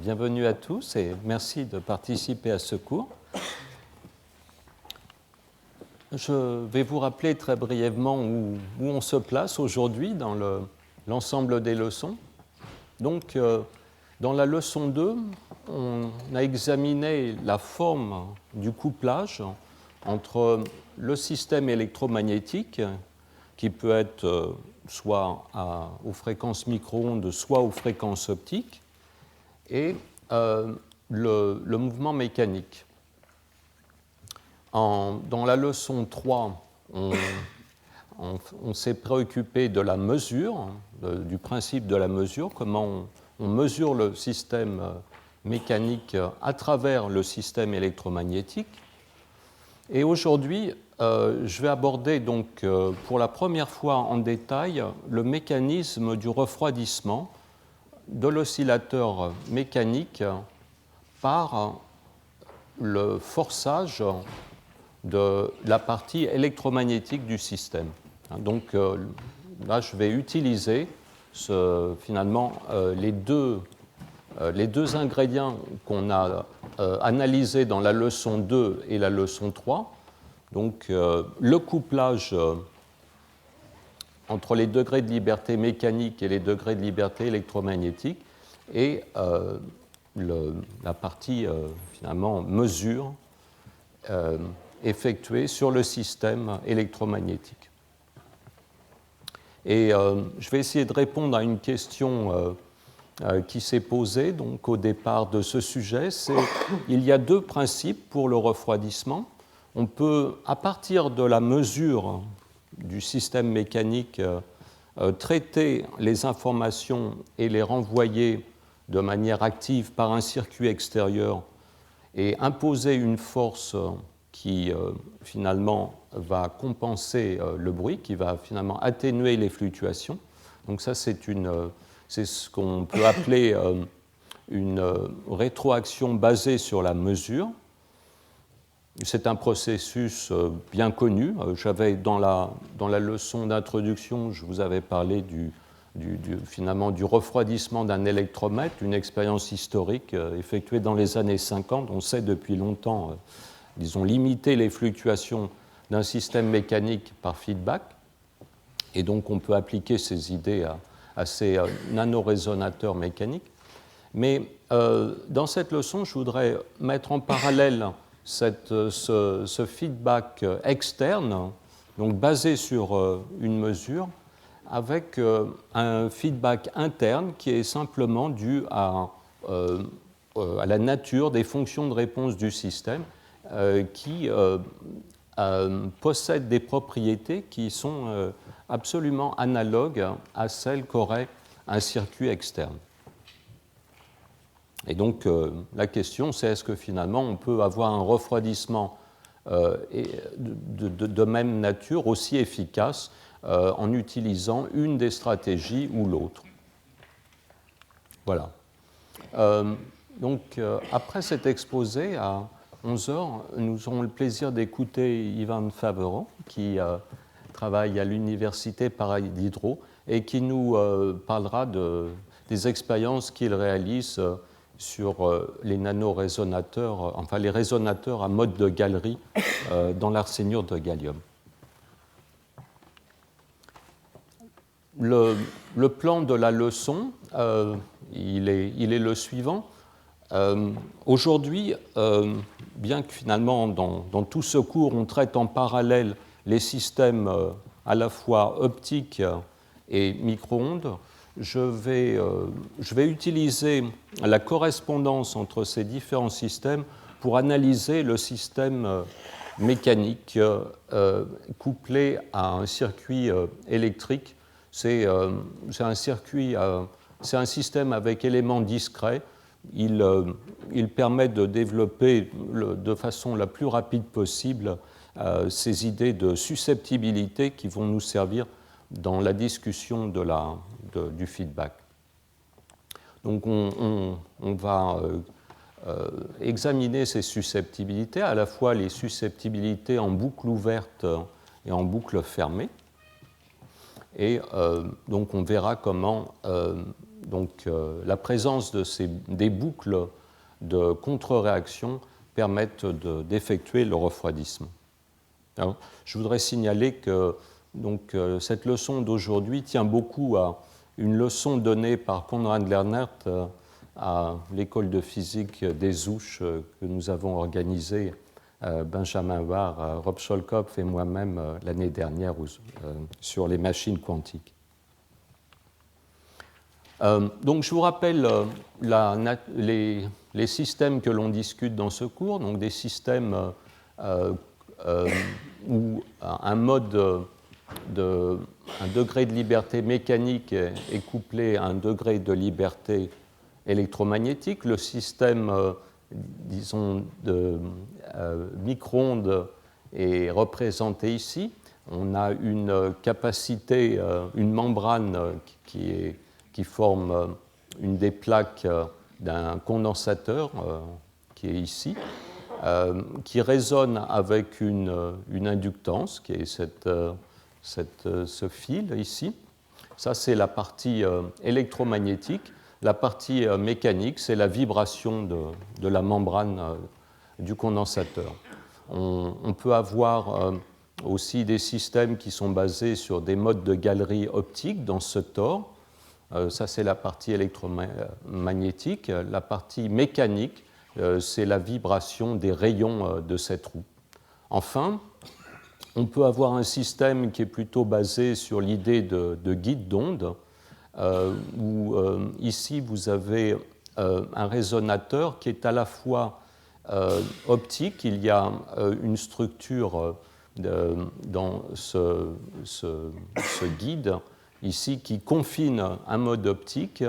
Bienvenue à tous et merci de participer à ce cours. Je vais vous rappeler très brièvement où on se place aujourd'hui dans l'ensemble des leçons. Donc, dans la leçon 2, on a examiné la forme du couplage entre le système électromagnétique, qui peut être soit aux fréquences micro-ondes, soit aux fréquences optiques, et le mouvement mécanique. Dans la leçon 3, on s'est préoccupé de la mesure, du principe de la mesure, comment on mesure le système mécanique à travers le système électromagnétique. Et aujourd'hui, je vais aborder donc pour la première fois en détail le mécanisme du refroidissement de l'oscillateur mécanique par le forçage de la partie électromagnétique du système. Donc là, je vais utiliser finalement les deux ingrédients qu'on a analysés dans la leçon 2 et la leçon 3. Donc le couplage entre les degrés de liberté mécanique et les degrés de liberté électromagnétique et la partie finalement mesure effectuée sur le système électromagnétique. Et je vais essayer de répondre à une question qui s'est posée donc, au départ de ce sujet. Il y a deux principes pour le refroidissement. On peut, à partir de la mesure du système mécanique, traiter les informations et les renvoyer de manière active par un circuit extérieur et imposer une force qui finalement va compenser le bruit, qui va finalement atténuer les fluctuations. Donc ça, c'est ce qu'on peut appeler une rétroaction basée sur la mesure. C'est un processus bien connu. Dans la leçon d'introduction, je vous avais parlé finalement du refroidissement d'un électromètre, une expérience historique effectuée dans les années 50. On sait depuis longtemps, disons, limiter les fluctuations d'un système mécanique par feedback. Et donc, on peut appliquer ces idées à ces nanorésonateurs mécaniques. Mais dans cette leçon, je voudrais mettre en parallèle ce feedback externe, donc basé sur une mesure, avec un feedback interne qui est simplement dû à la nature des fonctions de réponse du système qui possèdent des propriétés qui sont absolument analogues à celles qu'aurait un circuit externe. Et donc, la question, c'est est-ce que finalement on peut avoir un refroidissement de même nature, aussi efficace, en utilisant une des stratégies ou l'autre. Voilà. Donc, après cet exposé, à 11h, nous aurons le plaisir d'écouter Ivan Favero, qui travaille à l'Université Paris Diderot et qui nous parlera des expériences qu'il réalise sur les nanorésonateurs, enfin les résonateurs à mode de galerie dans l'arséniure de gallium. Le plan de la leçon, il est le suivant. Aujourd'hui, bien que finalement dans tout ce cours on traite en parallèle les systèmes à la fois optiques et micro-ondes, je vais utiliser la correspondance entre ces différents systèmes pour analyser le système mécanique couplé à un circuit électrique. C'est un système avec éléments discrets. Il permet de développer de façon la plus rapide possible ces idées de susceptibilité qui vont nous servir dans la discussion du feedback. Donc on va examiner ces susceptibilités, à la fois les susceptibilités en boucle ouverte et en boucle fermée. Et donc on verra comment donc la présence des boucles de contre-réaction permettent d'effectuer le refroidissement. Alors, je voudrais signaler que donc, cette leçon d'aujourd'hui tient beaucoup à une leçon donnée par Konrad Lernert à l'école de physique des Ouches que nous avons organisée, Benjamin Warr, Rob Scholkopf et moi-même l'année dernière sur les machines quantiques. Donc, je vous rappelle les systèmes que l'on discute dans ce cours, donc des systèmes où un degré de liberté mécanique est couplé à un degré de liberté électromagnétique. Le système, disons, de micro-ondes est représenté ici. On a une capacité, une membrane qui forme une des plaques d'un condensateur qui est ici, qui résonne avec une inductance, qui est ce fil ici. Ça, c'est la partie électromagnétique. La partie mécanique, c'est la vibration de la membrane du condensateur. On peut avoir aussi des systèmes qui sont basés sur des modes de galerie optique dans ce tore. Ça, c'est la partie électromagnétique. La partie mécanique, c'est la vibration des rayons de cette roue. Enfin, on peut avoir un système qui est plutôt basé sur l'idée de guide d'onde, où ici, vous avez un résonateur qui est à la fois optique. Il y a une structure dans ce guide ici qui confine un mode optique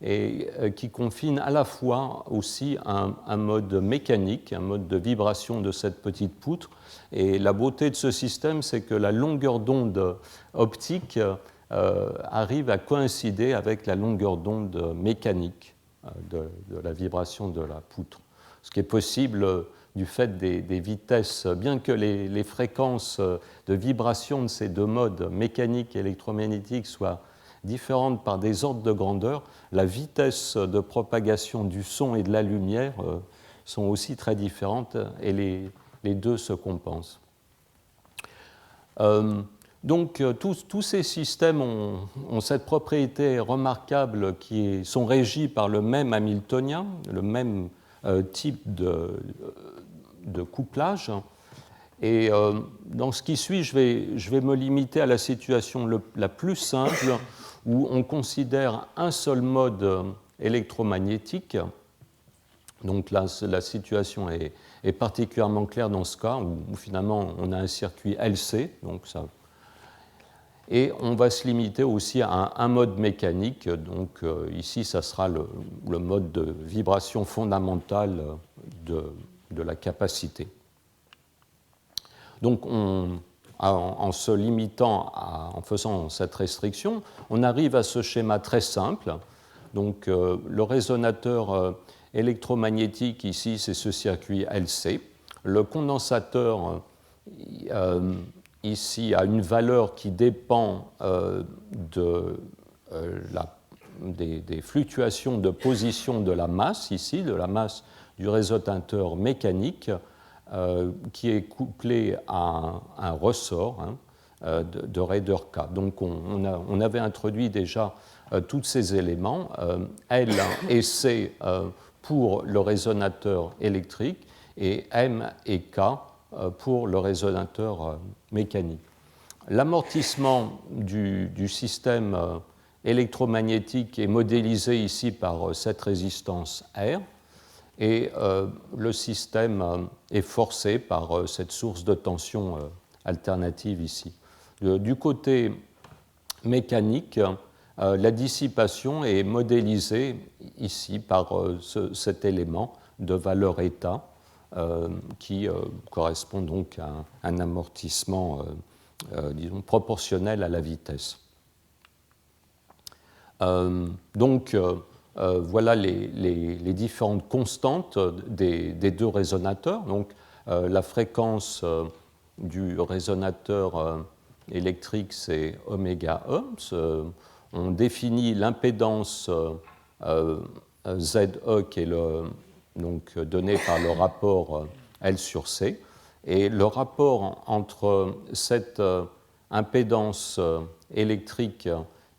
et qui confine à la fois aussi un mode mécanique, un mode de vibration de cette petite poutre. Et la beauté de ce système, c'est que la longueur d'onde optique arrive à coïncider avec la longueur d'onde mécanique de la vibration de la poutre. Ce qui est possible du fait des vitesses, bien que les fréquences de vibration de ces deux modes, mécanique et électromagnétique, soient différentes par des ordres de grandeur, la vitesse de propagation du son et de la lumière sont aussi très différentes et les deux se compensent. Donc tous ces systèmes ont cette propriété remarquable qui sont régis par le même Hamiltonien, le même type de couplage. Et dans ce qui suit, je vais me limiter à la situation la plus simple où on considère un seul mode électromagnétique. Donc là, la situation est particulièrement claire dans ce cas où finalement on a un circuit LC. Donc ça, et on va se limiter aussi à un mode mécanique. Donc ici, ça sera le mode de vibration fondamentale de la capacité. Donc en se limitant, en faisant cette restriction, on arrive à ce schéma très simple. Donc le résonateur électromagnétique ici, c'est ce circuit LC. Le condensateur ici a une valeur qui dépend des fluctuations de position de la masse, ici, de la masse du résonateur mécanique, qui est couplé à un ressort de Raeder K. Donc on avait introduit déjà tous ces éléments, L et C pour le résonateur électrique et M et K pour le résonateur mécanique. L'amortissement du système électromagnétique est modélisé ici par cette résistance R, et le système est forcé par cette source de tension alternative ici. Du côté mécanique, la dissipation est modélisée ici par cet élément de valeur état qui correspond donc à un amortissement disons, proportionnel à la vitesse. Donc, voilà les différentes constantes des deux résonateurs. Donc, la fréquence du résonateur électrique, c'est ωe. on définit l'impédance ZE qui est donc donné par le rapport L sur C. Et le rapport entre cette impédance électrique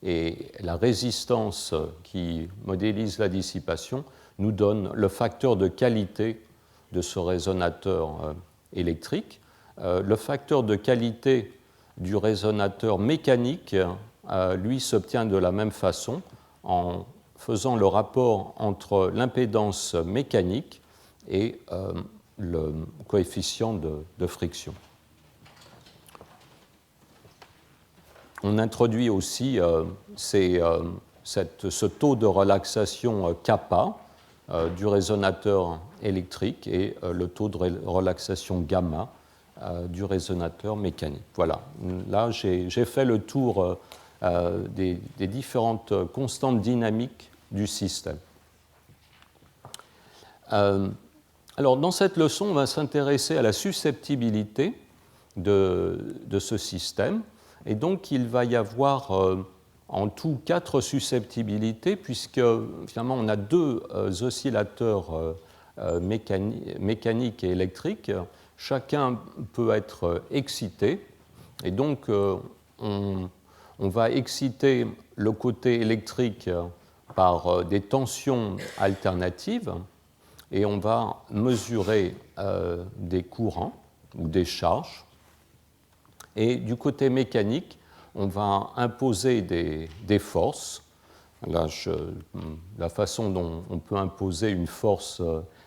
et la résistance qui modélise la dissipation nous donne le facteur de qualité de ce résonateur électrique. Le facteur de qualité du résonateur mécanique, lui, s'obtient de la même façon en faisant le rapport entre l'impédance mécanique et le coefficient de friction. On introduit aussi ce taux de relaxation kappa du résonateur électrique et le taux de relaxation gamma du résonateur mécanique. Voilà, là j'ai fait le tour des différentes constantes dynamiques du système. Alors, dans cette leçon, on va s'intéresser à la susceptibilité de ce système. Et donc, il va y avoir en tout 4 susceptibilités, puisque finalement, on a 2 oscillateurs mécaniques et électriques. Chacun peut être excité. Et donc, on va exciter le côté électrique par des tensions alternatives. Et on va mesurer des courants ou des charges. Et du côté mécanique, on va imposer des forces. Là, la façon dont on peut imposer une force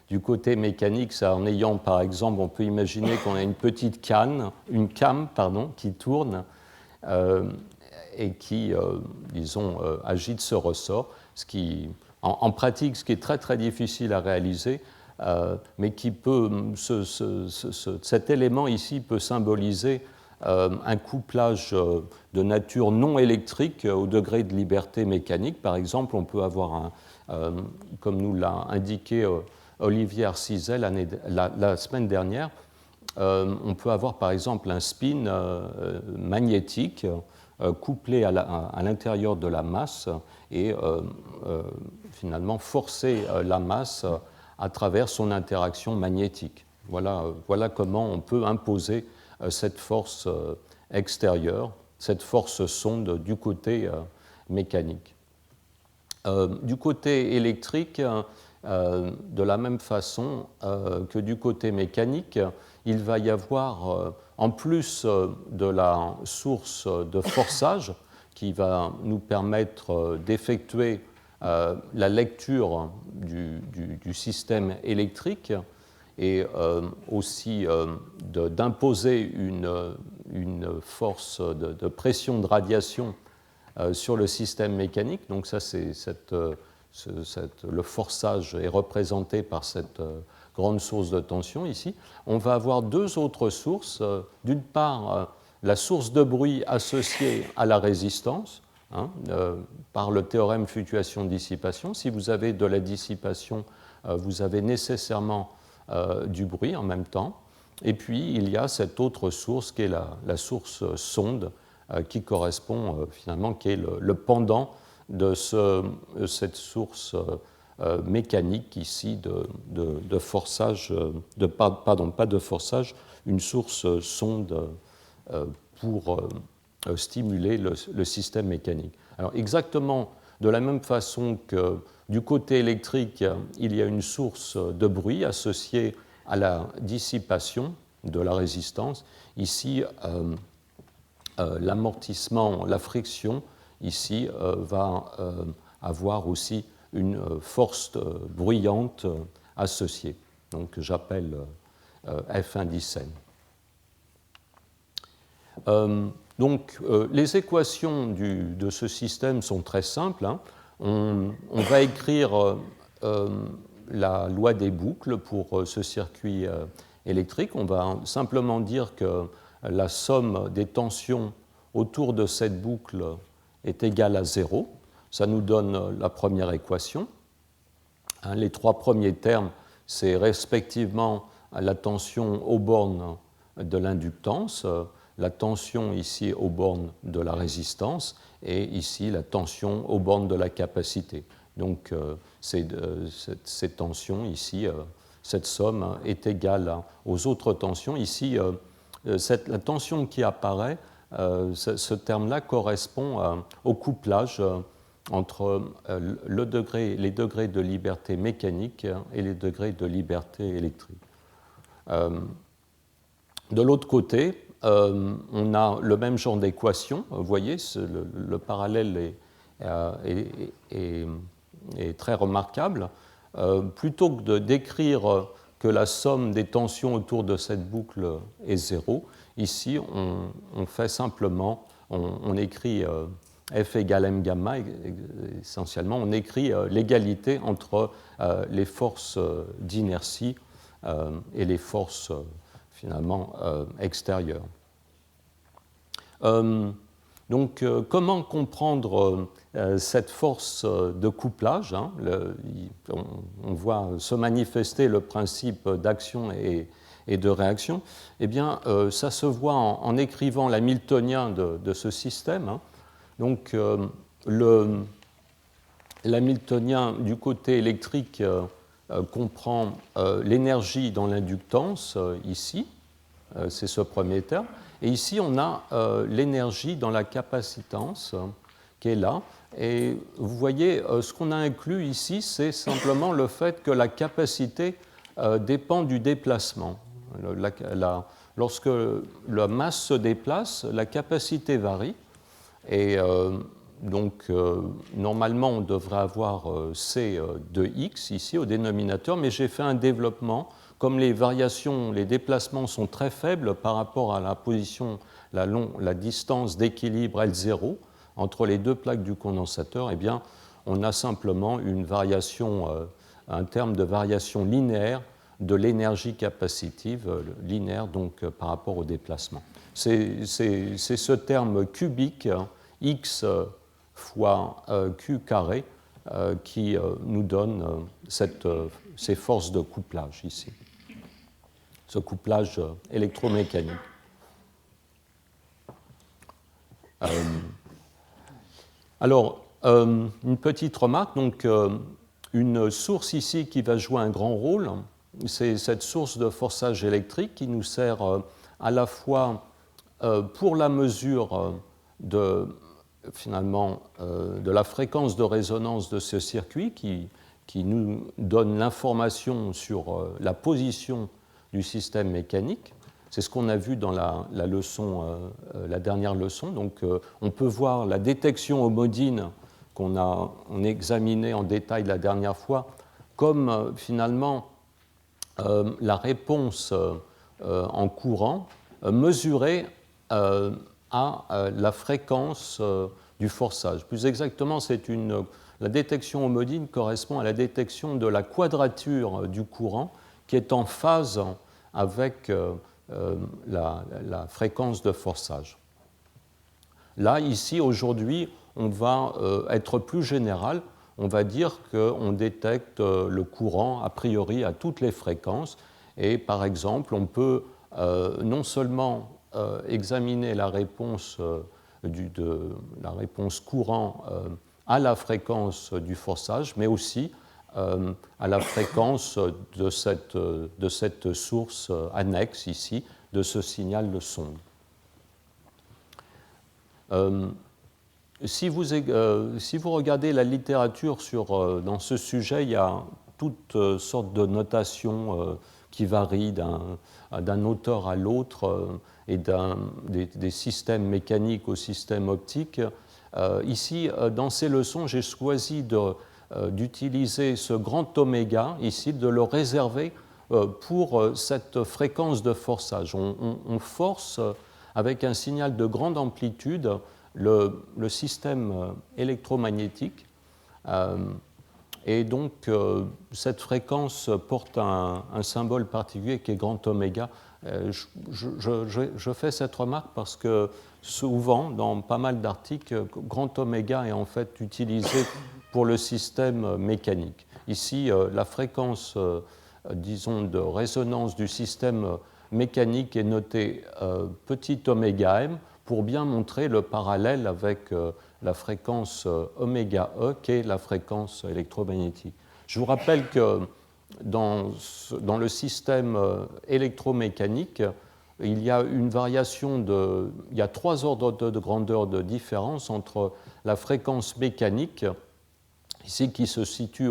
du côté mécanique, c'est en ayant, par exemple, on peut imaginer qu'on a une petite came, qui tourne et qui, disons, agite ce ressort, ce qui... En pratique, ce qui est très très difficile à réaliser, mais qui peut, cet élément ici peut symboliser un couplage de nature non électrique au degré de liberté mécanique. Par exemple, on peut avoir, comme nous l'a indiqué Olivier Arcizet la semaine dernière, on peut avoir par exemple un spin magnétique couplé à l'intérieur de la masse et finalement forcer la masse à travers son interaction magnétique. Voilà comment on peut imposer cette force extérieure, cette force sonde du côté mécanique. Du côté électrique, de la même façon que du côté mécanique, il va y avoir, en plus de la source de forçage qui va nous permettre d'effectuer la lecture du système électrique et aussi d'imposer une force de pression de radiation sur le système mécanique. Donc ça, le forçage est représenté par cette grande source de tension ici. On va avoir 2 autres sources. D'une part, la source de bruit associée à la résistance, par le théorème fluctuation-dissipation. Si vous avez de la dissipation, vous avez nécessairement du bruit en même temps. Et puis, il y a cette autre source qui est la source sonde, qui correspond finalement, qui est le pendant de cette source mécanique ici de forçage, pas de forçage, une source sonde pour stimuler le système mécanique. Alors exactement de la même façon que du côté électrique, il y a une source de bruit associée à la dissipation de la résistance. Ici, l'amortissement, la friction, ici, va avoir aussi une force bruyante associée, donc que j'appelle F1 disen. Donc, les équations de ce système sont très simples. On va écrire la loi des boucles pour ce circuit électrique. On va simplement dire que la somme des tensions autour de cette boucle est égale à 0. Ça nous donne la première équation. Les 3 premiers termes, c'est respectivement la tension aux bornes de l'inductance, la tension ici aux bornes de la résistance et ici la tension aux bornes de la capacité. Donc ces tensions ici, cette somme est égale aux autres tensions. Ici, la tension qui apparaît, ce terme-là correspond au couplage entre les degrés de liberté mécanique et les degrés de liberté électrique. De l'autre côté, on a le même genre d'équation. Vous voyez, le parallèle est très remarquable. Plutôt que de décrire que la somme des tensions autour de cette boucle est zéro, ici, on fait simplement, on écrit F égale m gamma, essentiellement, on écrit l'égalité entre les forces d'inertie et les forces finalement extérieures. Donc, comment comprendre cette force de couplage, hein, on voit se manifester le principe d'action et de réaction. Eh bien, ça se voit en écrivant l'hamiltonien de ce système. Hein. Donc, l'hamiltonien du côté électrique comprend l'énergie dans l'inductance, ici, c'est ce premier terme. Et ici, on a l'énergie dans la capacitance qui est là. Et vous voyez, ce qu'on a inclus ici, c'est simplement le fait que la capacité dépend du déplacement. Lorsque la masse se déplace, la capacité varie. Et donc, normalement, on devrait avoir C de x ici au dénominateur, mais j'ai fait un développement. Comme les variations, les déplacements sont très faibles par rapport à la position, la distance d'équilibre L0 entre les deux plaques du condensateur, eh bien, on a simplement une variation, un terme de variation linéaire de l'énergie capacitive, linéaire donc par rapport au déplacement. C'est ce terme cubique, x fois q carré, qui nous donne ces forces de couplage ici, ce couplage électromécanique. Alors, une petite remarque, donc une source ici qui va jouer un grand rôle, c'est cette source de forçage électrique qui nous sert à la fois pour la mesure finalement de la fréquence de résonance de ce circuit qui nous donne l'information sur la position du système mécanique. C'est ce qu'on a vu dans la dernière leçon. Donc, on peut voir la détection homodine qu'on a examinée en détail la dernière fois comme finalement la réponse en courant mesurée à la fréquence du forçage. Plus exactement, la détection homodine correspond à la détection de la quadrature du courant qui est en phase avec la fréquence de forçage. Là, ici, aujourd'hui, on va être plus général. On va dire qu'on détecte le courant a priori à toutes les fréquences. Et par exemple, on peut non seulement examiner la réponse courant à la fréquence du forçage, mais aussi à la fréquence de cette source annexe ici, de ce signal de sonde. Si vous regardez la littérature dans ce sujet, il y a toutes sortes de notations qui varient d'un auteur à l'autre et des systèmes mécaniques aux systèmes optiques. Ici, dans ces leçons, j'ai choisi d'utiliser ce grand oméga, ici, de le réserver pour cette fréquence de forçage. On force avec un signal de grande amplitude le système électromagnétique. Et donc, cette fréquence porte un symbole particulier qui est grand oméga. Je fais cette remarque parce que souvent, dans pas mal d'articles, grand oméga est en fait utilisé pour le système mécanique. Ici, la fréquence, disons, de résonance du système mécanique est noté petit oméga m pour bien montrer le parallèle avec la fréquence oméga E, qui est la fréquence électromagnétique. Je vous rappelle que dans le système électromécanique, il y a une variation il y a 3 ordres de grandeur de différence entre la fréquence mécanique, ici qui se situe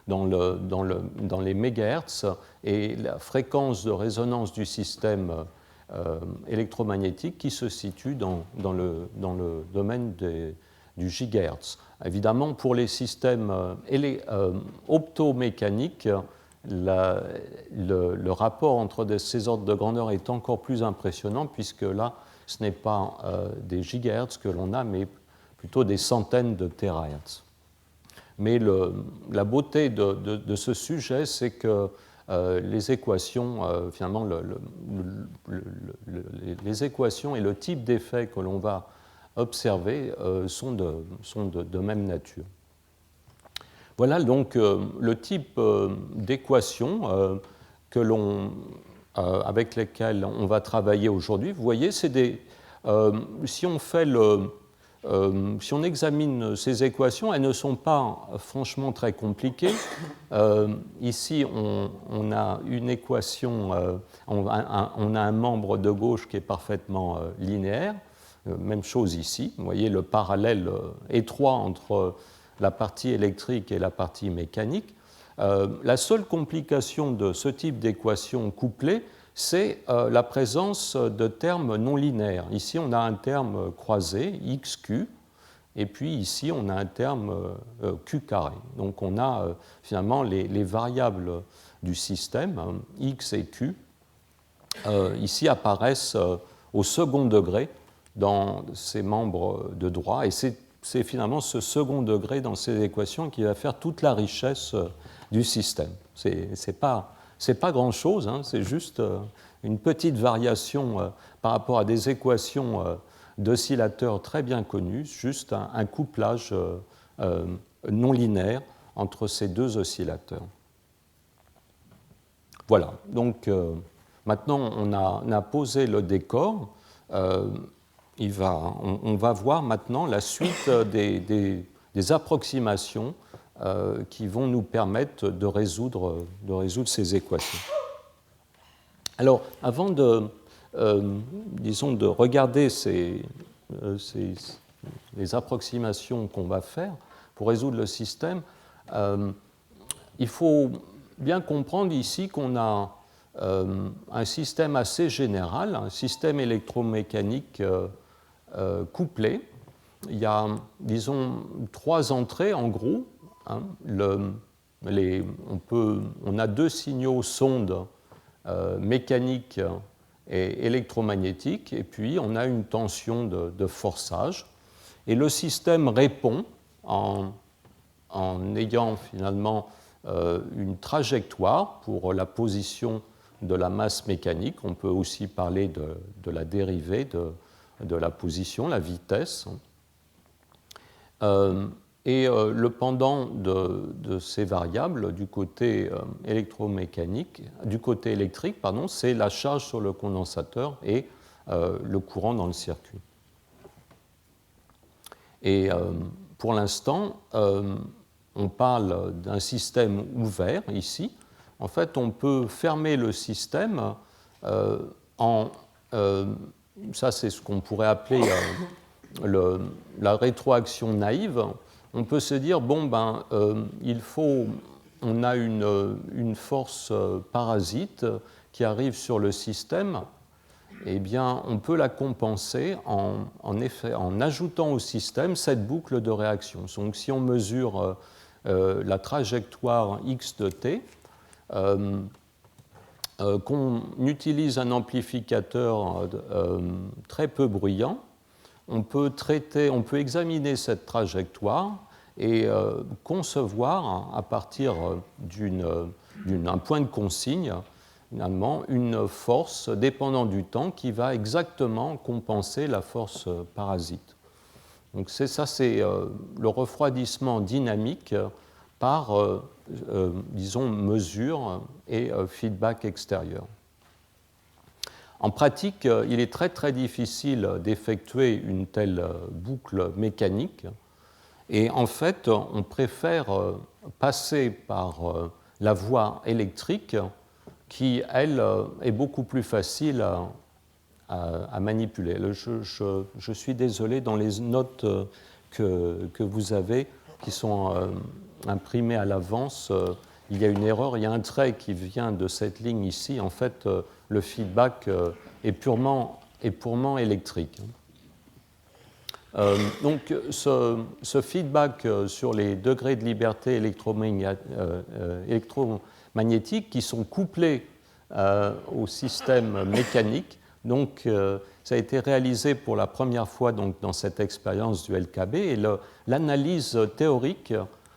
dans les mégahertz, et la fréquence de résonance du système électromagnétique qui se situe dans le domaine du gigahertz. Évidemment, pour les systèmes optomécaniques, le rapport entre ces ordres de grandeur est encore plus impressionnant, puisque là, ce n'est pas des gigahertz que l'on a, mais plutôt des centaines de terahertz. Mais la beauté de ce sujet, c'est que les équations, finalement, les équations et le type d'effet que l'on va observer sont de même nature. Voilà donc le type d'équations avec lesquelles on va travailler aujourd'hui. Vous voyez, si on examine ces équations, elles ne sont pas franchement très compliquées. Ici, on a une équation, on a un membre de gauche qui est parfaitement linéaire. Même chose ici. Vous voyez le parallèle étroit entre la partie électrique et la partie mécanique. La seule complication de ce type d'équation couplée, c'est la présence de termes non linéaires. Ici, on a un terme croisé, xq, et puis ici, on a un terme q carré. Donc, on a finalement les variables du système, x et q, ici apparaissent au second degré dans ces membres de droit, et c'est finalement ce second degré dans ces équations qui va faire toute la richesse du système. C'est pas grand-chose, hein, c'est juste une petite variation par rapport à des équations d'oscillateurs très bien connues, juste un couplage non linéaire entre ces deux oscillateurs. Voilà, donc maintenant on a posé le décor. On va voir maintenant la suite des approximations qui vont nous permettre de résoudre ces équations. Alors, avant de regarder les approximations qu'on va faire pour résoudre le système, il faut bien comprendre ici qu'on a un système assez général, un système électromécanique couplé. Il y a, disons, 3 entrées en gros. Hein. On a 2 signaux sondes mécaniques et électromagnétiques, et puis on a une tension de forçage. Et le système répond en ayant finalement une trajectoire pour la position de la masse mécanique. On peut aussi parler de la dérivée de la position, la vitesse. Et le pendant de ces variables du côté électrique, c'est la charge sur le condensateur et le courant dans le circuit. Et pour l'instant, on parle d'un système ouvert ici. En fait, on peut fermer le système ça c'est ce qu'on pourrait appeler la rétroaction naïve. On peut se dire, on a une force parasite qui arrive sur le système, eh bien, on peut la compenser en ajoutant au système cette boucle de réaction. Donc, si on mesure la trajectoire x de t, qu'on utilise un amplificateur très peu bruyant, on peut examiner cette trajectoire et concevoir, à partir d'un point de consigne, finalement, une force dépendant du temps qui va exactement compenser la force parasite. Donc c'est le refroidissement dynamique par, disons, mesure et feedback extérieur. En pratique, il est très très difficile d'effectuer une telle boucle mécanique. Et en fait, on préfère passer par la voie électrique qui, elle, est beaucoup plus facile à manipuler. Je suis désolé, dans les notes que vous avez, qui sont imprimées à l'avance, il y a une erreur, il y a un trait qui vient de cette ligne ici. En fait, le feedback est purement électrique. Donc, ce feedback sur les degrés de liberté électromagnétique qui sont couplés au système mécanique, donc, ça a été réalisé pour la première fois donc, dans cette expérience du LKB, et l'analyse théorique,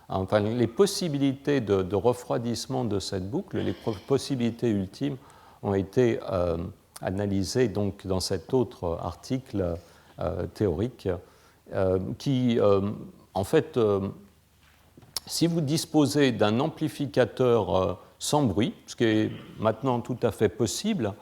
enfin les possibilités de refroidissement de cette boucle, les possibilités ultimes ont été analysées donc, dans cet autre article théorique qui, en fait, si vous disposez d'un amplificateur sans bruit, ce qui est maintenant tout à fait possible,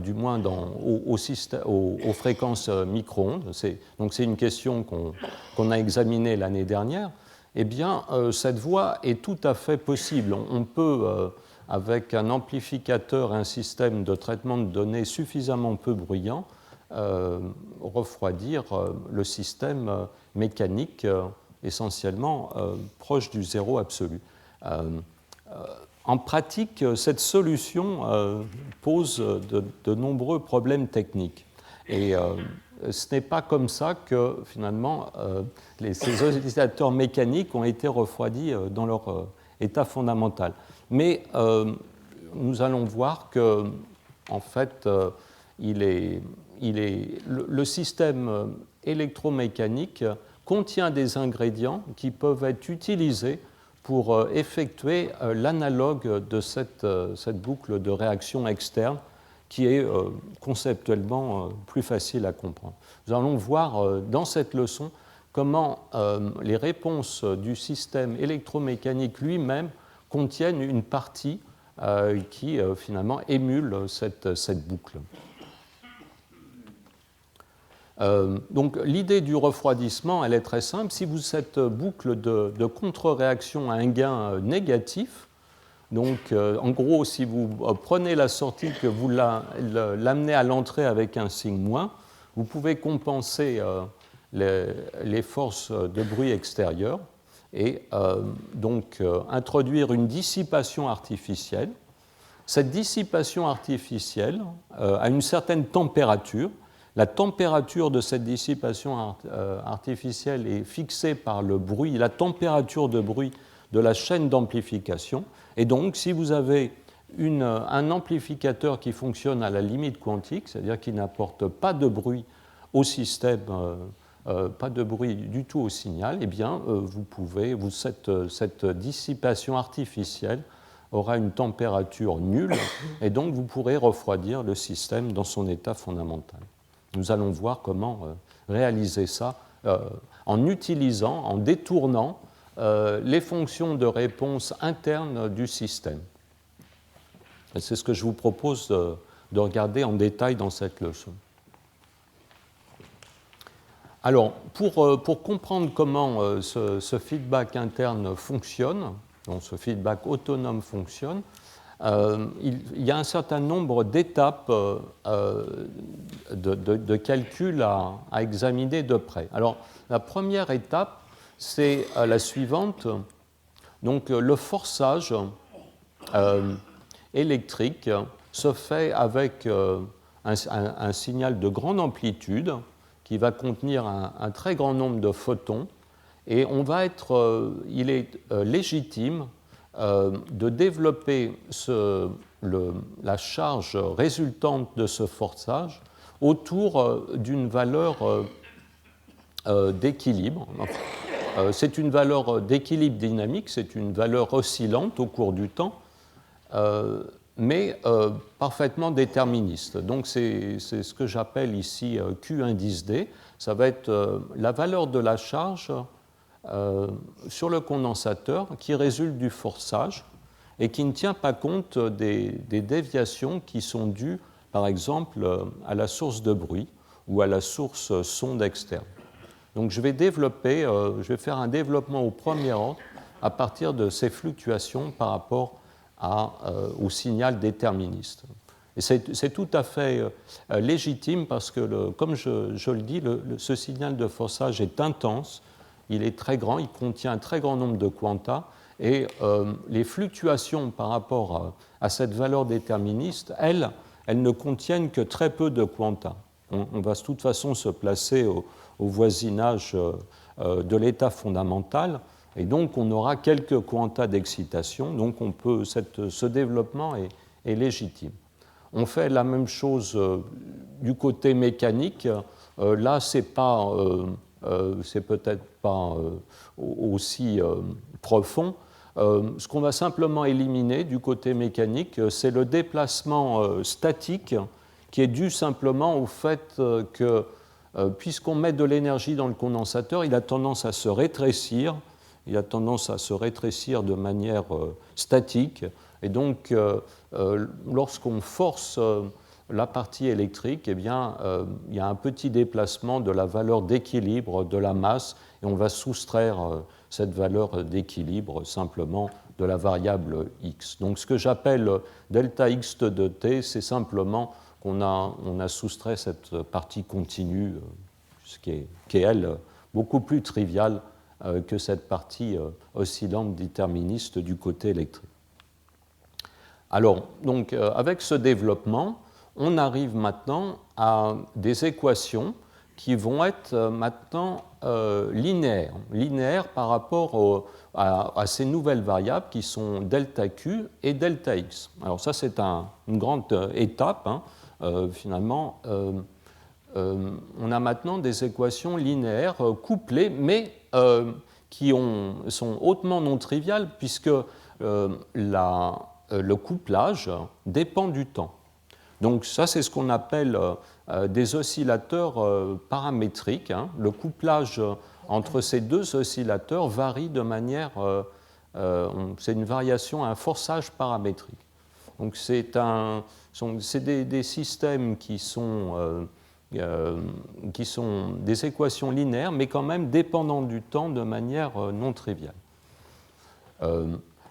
du moins aux fréquences micro-ondes, donc c'est une question qu'on a examinée l'année dernière, eh bien, cette voie est tout à fait possible. On peut, avec un amplificateur, un système de traitement de données suffisamment peu bruyant, refroidir le système mécanique essentiellement proche du zéro absolu. En pratique, cette solution pose de nombreux problèmes techniques. Et ce n'est pas comme ça que, finalement, ces oscillateurs mécaniques ont été refroidis dans leur état fondamental. Mais nous allons voir que, en fait, le système électromécanique contient des ingrédients qui peuvent être utilisés pour effectuer l'analogue de cette boucle de réaction externe qui est conceptuellement plus facile à comprendre. Nous allons voir dans cette leçon comment les réponses du système électromécanique lui-même contiennent une partie qui finalement émule cette boucle. Donc l'idée du refroidissement, elle est très simple. Si cette boucle de contre-réaction a un gain négatif, donc en gros, si vous prenez la sortie, que vous l'amenez à l'entrée avec un signe moins, vous pouvez compenser les forces de bruit extérieures et donc introduire une dissipation artificielle. Cette dissipation artificielle a une certaine température. La température de cette dissipation artificielle est fixée par le bruit, la température de bruit de la chaîne d'amplification. Et donc, si vous avez un amplificateur qui fonctionne à la limite quantique, c'est-à-dire qui n'apporte pas de bruit au système, pas de bruit du tout au signal, eh bien, cette dissipation artificielle aura une température nulle, et donc vous pourrez refroidir le système dans son état fondamental. Nous allons voir comment réaliser ça en utilisant, en détournant les fonctions de réponse internes du système. Et c'est ce que je vous propose de regarder en détail dans cette leçon. Alors, pour comprendre comment ce feedback interne fonctionne, donc ce feedback autonome fonctionne, il y a un certain nombre d'étapes de calcul à examiner de près. Alors, la première étape, c'est la suivante. Donc, le forçage électrique se fait avec un signal de grande amplitude qui va contenir un très grand nombre de photons, et il est légitime de développer la charge résultante de ce forçage autour d'une valeur d'équilibre. C'est une valeur d'équilibre dynamique, c'est une valeur oscillante au cours du temps, mais parfaitement déterministe. Donc c'est ce que j'appelle ici Q indice D. Ça va être la valeur de la charge sur le condensateur qui résulte du forçage et qui ne tient pas compte des déviations qui sont dues par exemple, à la source de bruit ou à la source sonde externe. Donc je vais faire un développement au premier ordre à partir de ces fluctuations par rapport au signal déterministe. Et c'est tout à fait légitime parce que, comme je le dis, ce signal de forçage est intense, il est très grand, il contient un très grand nombre de quanta, et les fluctuations par rapport à cette valeur déterministe, elles ne contiennent que très peu de quanta. On va de toute façon se placer au voisinage de l'état fondamental, et donc on aura quelques quanta d'excitation, donc ce développement est légitime. On fait la même chose du côté mécanique. Là, c'est peut-être pas aussi profond. Ce qu'on va simplement éliminer du côté mécanique, c'est le déplacement statique qui est dû simplement au fait que, puisqu'on met de l'énergie dans le condensateur, il a tendance à se rétrécir. Il a tendance à se rétrécir de manière statique. Et donc, lorsqu'on force la partie électrique, eh bien, il y a un petit déplacement de la valeur d'équilibre de la masse, et on va soustraire cette valeur d'équilibre simplement de la variable x. Donc, ce que j'appelle delta x de t, c'est simplement qu'on a soustrait cette partie continue, qui est, elle, beaucoup plus triviale que cette partie oscillante déterministe du côté électrique. Alors, donc, avec ce développement, on arrive maintenant à des équations qui vont être maintenant linéaires par rapport à ces nouvelles variables qui sont delta Q et delta X. Alors ça, c'est une grande étape, finalement. On a maintenant des équations linéaires couplées, mais qui sont hautement non triviales, puisque le couplage dépend du temps. Donc ça, c'est ce qu'on appelle des oscillateurs paramétriques. Le couplage entre ces deux oscillateurs varie de manière... c'est une variation à un forçage paramétrique. Donc c'est des systèmes qui sont des équations linéaires, mais quand même dépendant du temps de manière non triviale.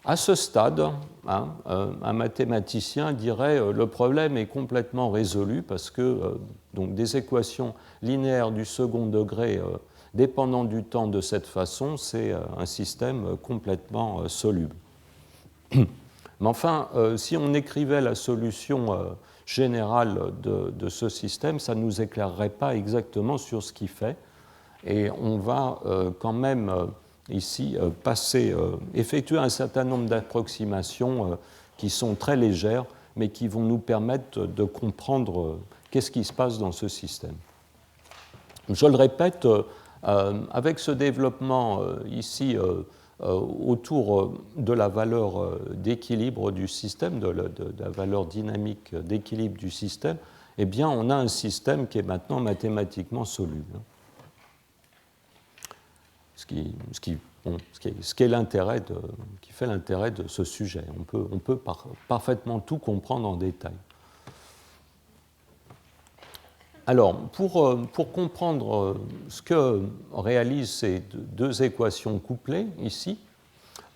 À ce stade, un mathématicien dirait le problème est complètement résolu parce que donc des équations linéaires du second degré dépendant du temps de cette façon, c'est un système complètement soluble. Mais enfin, si on écrivait la solution générale de ce système, ça ne nous éclairerait pas exactement sur ce qu'il fait. Et on va quand même ici effectuer un certain nombre d'approximations qui sont très légères, mais qui vont nous permettre de comprendre qu'est-ce qui se passe dans ce système. Je le répète, avec ce développement ici autour de la valeur d'équilibre du système, de la valeur dynamique d'équilibre du système, eh bien, on a un système qui est maintenant mathématiquement soluble. Ce qui fait l'intérêt de ce sujet. On peut parfaitement tout comprendre en détail. Alors, pour comprendre ce que réalisent ces deux équations couplées ici,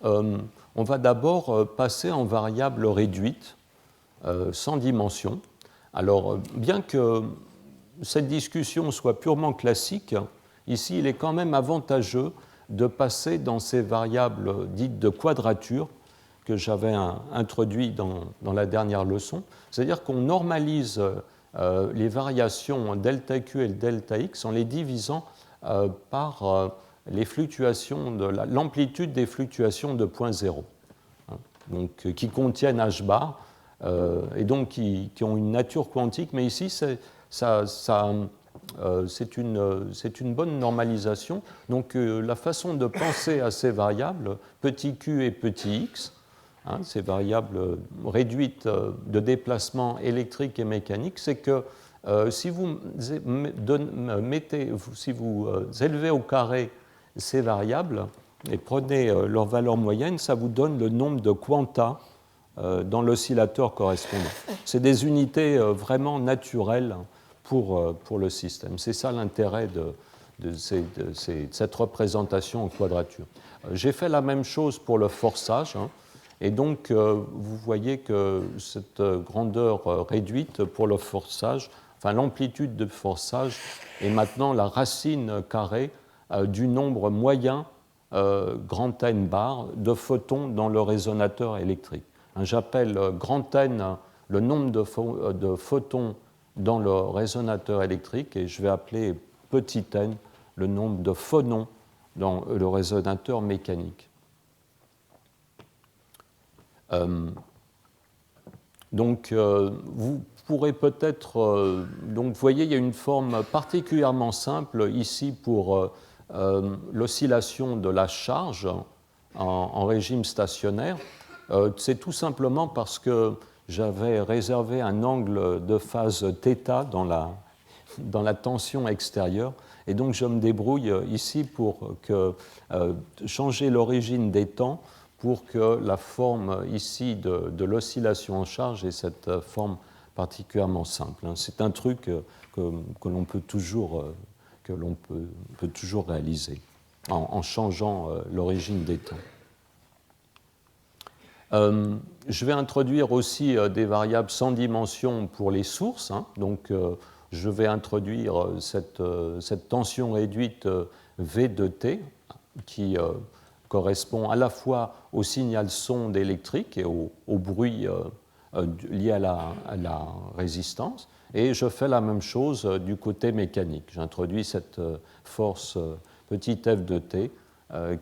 on va d'abord passer en variable réduite, sans dimension. Alors, bien que cette discussion soit purement classique, ici, il est quand même avantageux de passer dans ces variables dites de quadrature que j'avais introduites dans la dernière leçon. C'est-à-dire qu'on normalise les variations delta Q et delta X en les divisant par les fluctuations l'amplitude des fluctuations de point zéro, donc, qui contiennent h bar et donc qui ont une nature quantique, mais ici c'est une bonne normalisation. Donc la façon de penser à ces variables, petit q et petit x, ces variables réduites de déplacement électrique et mécanique, c'est que si vous élevez au carré ces variables et prenez leur valeur moyenne, ça vous donne le nombre de quanta dans l'oscillateur correspondant. C'est des unités vraiment naturelles pour le système. C'est ça l'intérêt de cette représentation en quadrature. J'ai fait la même chose pour le forçage, hein, et donc vous voyez que cette grandeur réduite pour le forçage, enfin l'amplitude de forçage est maintenant la racine carrée du nombre moyen grand N bar de photons dans le résonateur électrique. J'appelle grand N le nombre de photons dans le résonateur électrique et je vais appeler petit n le nombre de phonons dans le résonateur mécanique. Donc, vous pourrez peut-être... donc, vous voyez, il y a une forme particulièrement simple ici pour l'oscillation de la charge en régime stationnaire. C'est tout simplement parce que j'avais réservé un angle de phase θ dans la tension extérieure. Et donc, je me débrouille ici pour changer l'origine des temps pour que la forme ici de l'oscillation en charge ait cette forme particulièrement simple. C'est un truc que l'on peut toujours réaliser en changeant l'origine des temps. Je vais introduire aussi des variables sans dimension pour les sources. Hein. Donc, je vais introduire cette tension réduite V de T qui correspond à la fois au signal sonde électrique et au bruit lié à la résistance. Et je fais la même chose du côté mécanique. J'introduis cette force petit f de T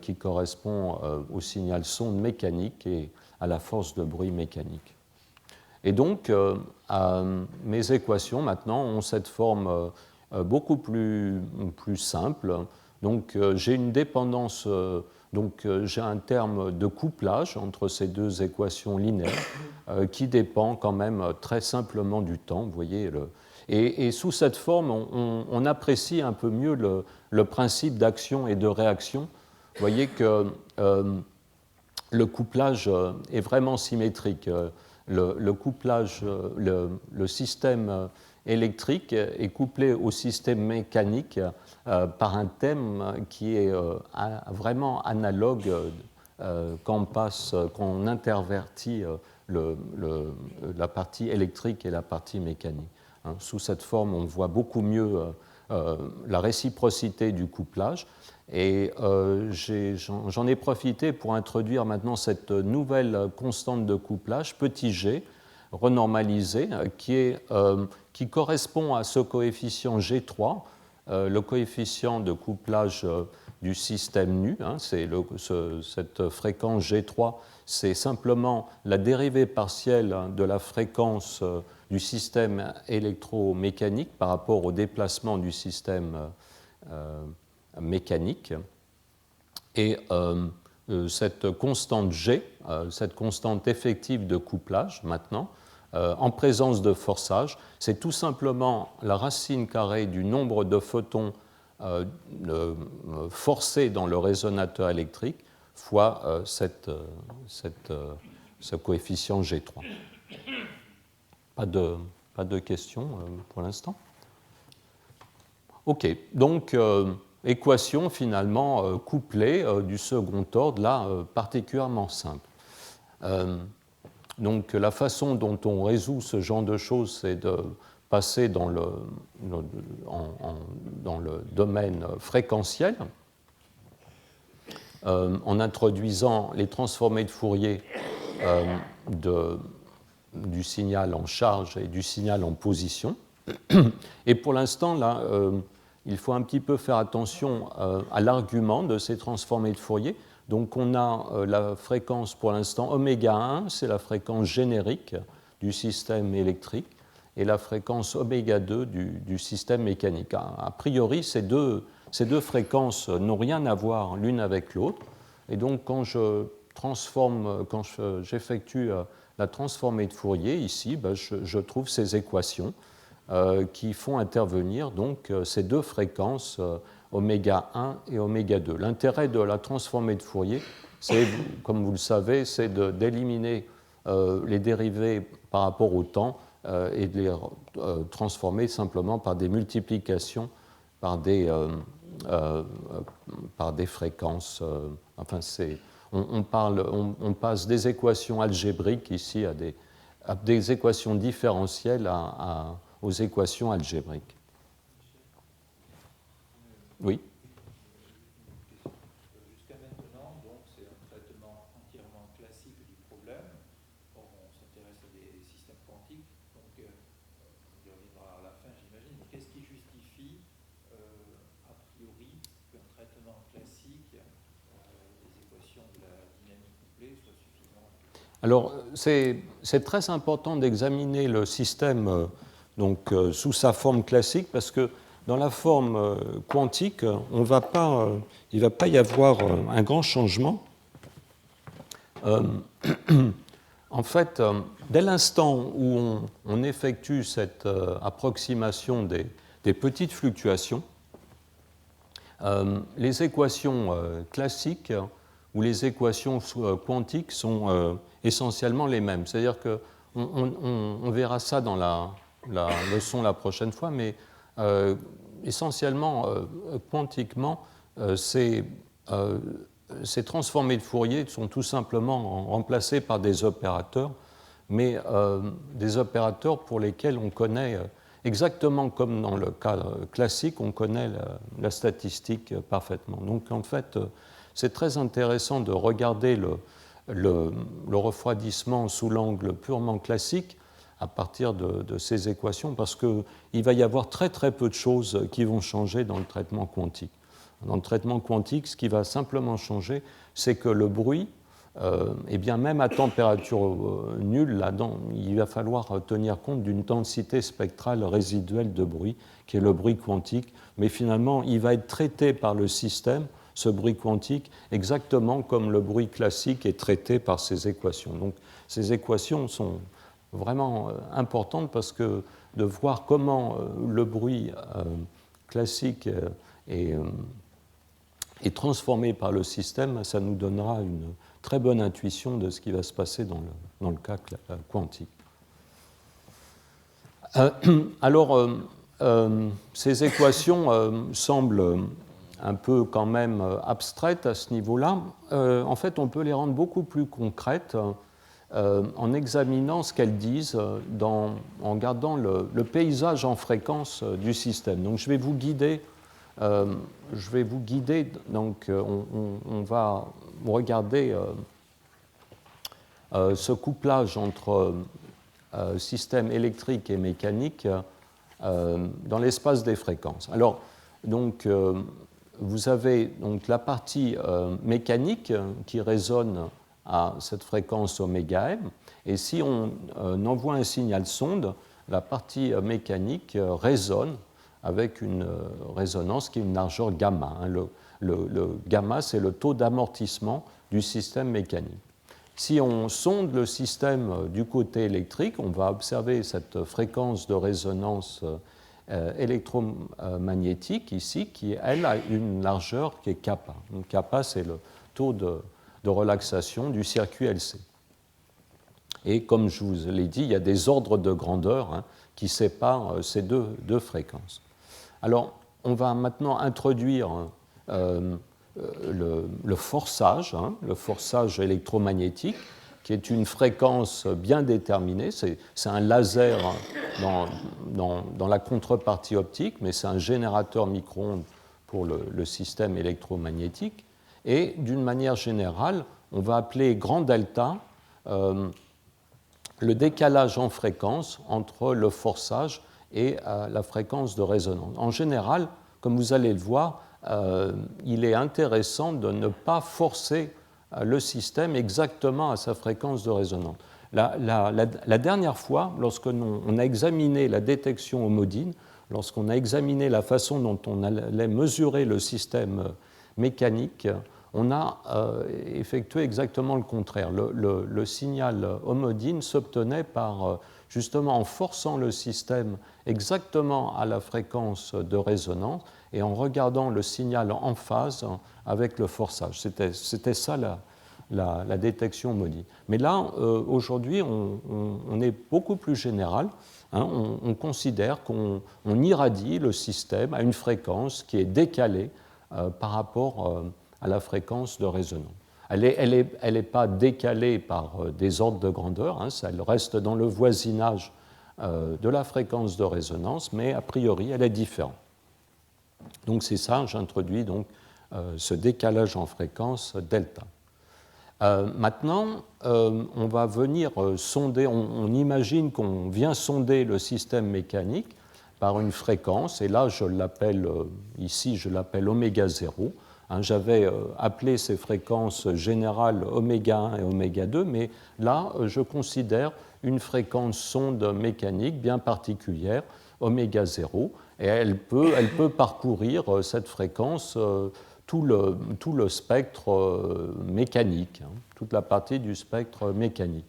qui correspond au signal sonde mécanique et à la force de bruit mécanique. Et donc, mes équations maintenant ont cette forme beaucoup plus simple. Donc, j'ai une dépendance, j'ai un terme de couplage entre ces deux équations linéaires qui dépend quand même très simplement du temps. Vous voyez, et sous cette forme, on apprécie un peu mieux le principe d'action et de réaction. Vous voyez que le couplage est vraiment symétrique. Le couplage, le système électrique est couplé au système mécanique par un thème qui est vraiment analogue quand on intervertit la partie électrique et la partie mécanique. Hein, sous cette forme, on voit beaucoup mieux la réciprocité du couplage. Et j'en ai profité pour introduire maintenant cette nouvelle constante de couplage, petit g, renormalisée, qui correspond à ce coefficient G3, le coefficient de couplage du système nu. Hein, cette fréquence G3, c'est simplement la dérivée partielle de la fréquence du système électromécanique par rapport au déplacement du système mécanique. Et cette constante G, cette constante effective de couplage maintenant, en présence de forçage, c'est tout simplement la racine carrée du nombre de photons forcés dans le résonateur électrique fois ce coefficient G3. Pas de questions pour l'instant? OK, donc équation finalement couplée du second ordre, là particulièrement simple. Donc la façon dont on résout ce genre de choses, c'est de passer dans le domaine fréquentiel en introduisant les transformés de Fourier du signal en charge et du signal en position. Et pour l'instant, là, il faut un petit peu faire attention à l'argument de ces transformés de Fourier. Donc on a la fréquence pour l'instant oméga 1, c'est la fréquence générique du système électrique, et la fréquence oméga 2 du système mécanique. A priori, ces deux fréquences n'ont rien à voir l'une avec l'autre, et donc quand j'effectue la transformée de Fourier ici, je trouve ces équations qui font intervenir donc ces deux fréquences oméga 1 et oméga 2. L'intérêt de la transformée de Fourier, c'est, comme vous le savez, c'est d'éliminer les dériver par rapport au temps et de les transformer simplement par des multiplications, par des fréquences. Enfin, on passe des équations algébriques ici à des équations différentielles aux équations algébriques. Oui. Jusqu'à maintenant, donc, c'est un traitement entièrement classique du problème. On s'intéresse à des systèmes quantiques, donc on y reviendra à la fin, j'imagine. Mais qu'est-ce qui justifie, a priori, qu'un traitement classique des équations de la dynamique couplée soit suffisant? Alors, c'est très important d'examiner le système sous sa forme classique parce que dans la forme quantique, il ne va pas y avoir un grand changement. En fait, dès l'instant où on effectue cette approximation des petites fluctuations, les équations classiques ou les équations quantiques sont essentiellement les mêmes. C'est-à-dire qu'on verra ça dans la leçon la prochaine fois, mais essentiellement, quantiquement, ces transformés de Fourier sont tout simplement remplacés par des opérateurs, mais des opérateurs pour lesquels on connaît, exactement comme dans le cas classique, on connaît la statistique parfaitement. Donc en fait, c'est très intéressant de regarder le refroidissement sous l'angle purement classique à partir de ces équations, parce qu'il va y avoir très très peu de choses qui vont changer dans le traitement quantique. Dans le traitement quantique, ce qui va simplement changer, c'est que le bruit, eh bien même à température nulle, là-dedans, il va falloir tenir compte d'une densité spectrale résiduelle de bruit, qui est le bruit quantique, mais finalement, il va être traité par le système, ce bruit quantique, exactement comme le bruit classique est traité par ces équations. Donc, ces équations sont vraiment importantes parce que de voir comment le bruit classique est transformé par le système, ça nous donnera une très bonne intuition de ce qui va se passer dans le cas quantique. Alors, ces équations semblent un peu quand même abstraites à ce niveau-là. En fait, on peut les rendre beaucoup plus concrètes en examinant ce qu'elles disent en regardant le paysage en fréquence du système. Donc, je vais vous guider. Donc on va regarder ce couplage entre système électrique et mécanique dans l'espace des fréquences. Alors, donc, vous avez donc la partie mécanique qui résonne à cette fréquence oméga m, et si on envoie un signal sonde, la partie mécanique résonne avec une résonance qui est une largeur gamma. Le gamma, c'est le taux d'amortissement du système mécanique. Si on sonde le système du côté électrique, on va observer cette fréquence de résonance électromagnétique ici, qui, elle, a une largeur qui est kappa. Donc, kappa, c'est le taux de relaxation du circuit LC. Et comme je vous l'ai dit, il y a des ordres de grandeur qui séparent ces deux fréquences. Alors, on va maintenant introduire le forçage, le forçage électromagnétique, qui est une fréquence bien déterminée. C'est un laser dans la contrepartie optique, mais c'est un générateur micro-ondes pour le système électromagnétique. Et d'une manière générale, on va appeler grand delta le décalage en fréquence entre le forçage et la fréquence de résonance. En général, comme vous allez le voir, il est intéressant de ne pas forcer le système exactement à sa fréquence de résonance. La dernière fois, lorsqu'on a examiné la détection homodine, lorsqu'on a examiné la façon dont on allait mesurer le système mécanique, on a effectué exactement le contraire. Le signal homodine s'obtenait justement en forçant le système exactement à la fréquence de résonance et en regardant le signal en phase avec le forçage. C'était ça la détection maudite. Mais là, aujourd'hui, on est beaucoup plus général. Hein, on considère qu'on irradie le système à une fréquence qui est décalée par rapport à la fréquence de résonance. Elle n'est pas décalée par des ordres de grandeur, hein, elle reste dans le voisinage de la fréquence de résonance, mais a priori, elle est différente. Donc c'est ça, j'introduis donc ce décalage en fréquence delta. Maintenant, on va venir sonder, on imagine qu'on vient sonder le système mécanique par une fréquence, et là, je l'appelle, ici, je l'appelle oméga 0. Hein, j'avais appelé ces fréquences générales oméga 1 et oméga 2, mais là, je considère une fréquence sonde mécanique bien particulière, oméga 0, et elle peut parcourir cette fréquence tout le spectre mécanique, hein, toute la partie du spectre mécanique.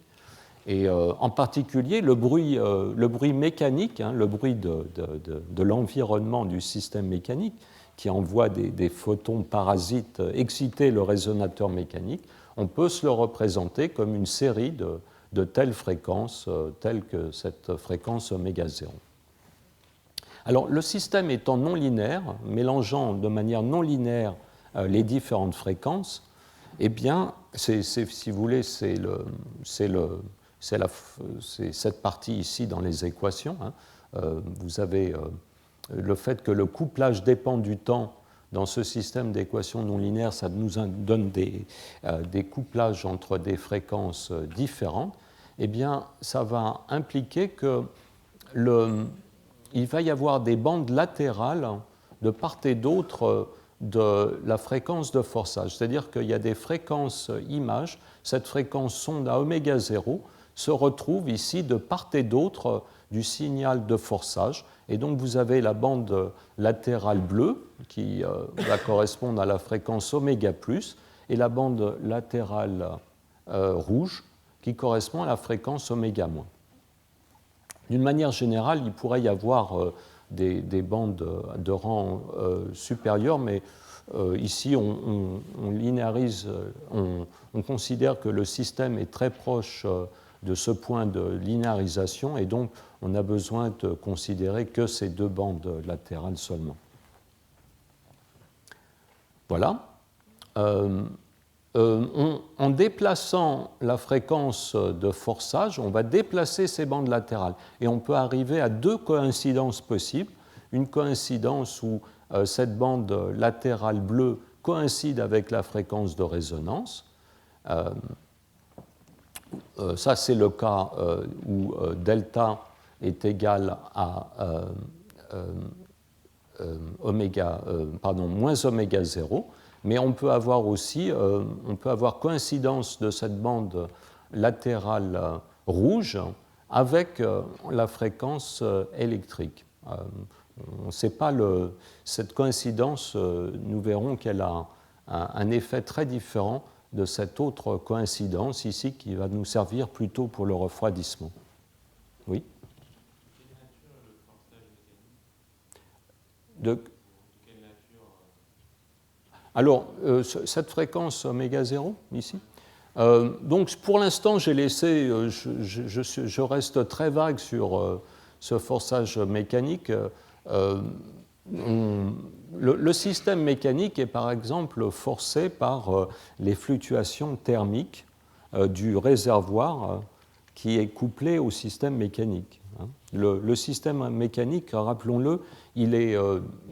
Et en particulier, le bruit mécanique, hein, le bruit de l'environnement du système mécanique, qui envoie des photons parasites exciter le résonateur mécanique, on peut se le représenter comme une série de telles fréquences, telles que cette fréquence oméga 0. Alors, le système étant non linéaire, mélangeant de manière non linéaire les différentes fréquences, eh bien, si vous voulez, c'est cette partie ici dans les équations. Hein. Vous avez le fait que le couplage dépend du temps dans ce système d'équations non linéaires, ça nous donne des couplages entre des fréquences différentes. Eh bien, ça va impliquer qu'il va y avoir des bandes latérales de part et d'autre de la fréquence de forçage. C'est-à-dire qu'il y a des fréquences images, cette fréquence sonde à oméga 0 se retrouve ici de part et d'autre du signal de forçage. Et donc vous avez la bande latérale bleue qui va correspondre à la fréquence oméga plus et la bande latérale rouge qui correspond à la fréquence oméga moins. D'une manière générale, il pourrait y avoir des bandes de rang supérieur, mais ici on linéarise, on considère que le système est très proche de ce point de linéarisation et donc on a besoin de considérer que ces deux bandes latérales seulement. Voilà. En déplaçant la fréquence de forçage, on va déplacer ces bandes latérales et on peut arriver à deux coïncidences possibles. Une coïncidence où cette bande latérale bleue coïncide avec la fréquence de résonance. Ça, c'est le cas où delta est égal à moins oméga 0. Mais on peut avoir aussi coïncidence de cette bande latérale rouge avec la fréquence électrique. On ne sait pas cette coïncidence, nous verrons qu'elle a un effet très différent de cette autre coïncidence ici qui va nous servir plutôt pour le refroidissement. Oui. Alors, cette fréquence oméga 0, ici, donc pour l'instant, j'ai laissé, je reste très vague sur ce forçage mécanique. Le système mécanique est par exemple forcé par les fluctuations thermiques du réservoir qui est couplé au système mécanique. Le système mécanique, rappelons-le, il est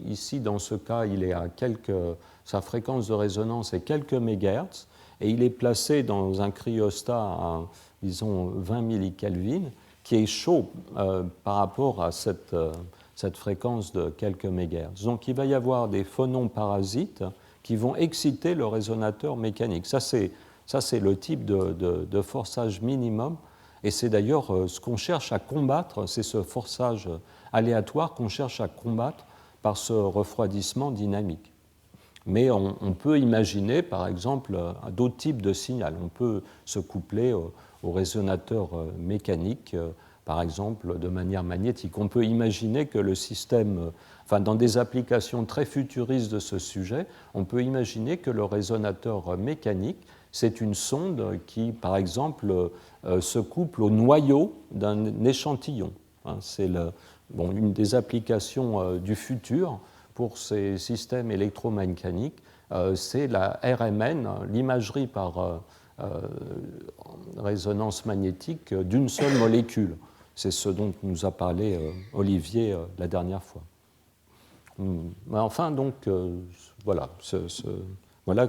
ici dans ce cas, il est à sa fréquence de résonance est quelques mégahertz et il est placé dans un cryostat à, disons, 20 millikelvin qui est chaud par rapport à cette fréquence de quelques mégahertz. Donc il va y avoir des phonons parasites qui vont exciter le résonateur mécanique. Ça, c'est le type de forçage minimum et c'est d'ailleurs ce qu'on cherche à combattre, c'est ce forçage aléatoire qu'on cherche à combattre par ce refroidissement dynamique. Mais on peut imaginer, par exemple, d'autres types de signaux. On peut se coupler au résonateur mécanique, par exemple, de manière magnétique. On peut imaginer que le système, enfin, dans des applications très futuristes de ce sujet, on peut imaginer que le résonateur mécanique c'est une sonde qui, par exemple, se couple au noyau d'un échantillon. C'est une des applications du futur pour ces systèmes électromécaniques, c'est la RMN, l'imagerie par résonance magnétique d'une seule molécule. C'est ce dont nous a parlé Olivier la dernière fois. Enfin, donc, voilà, voilà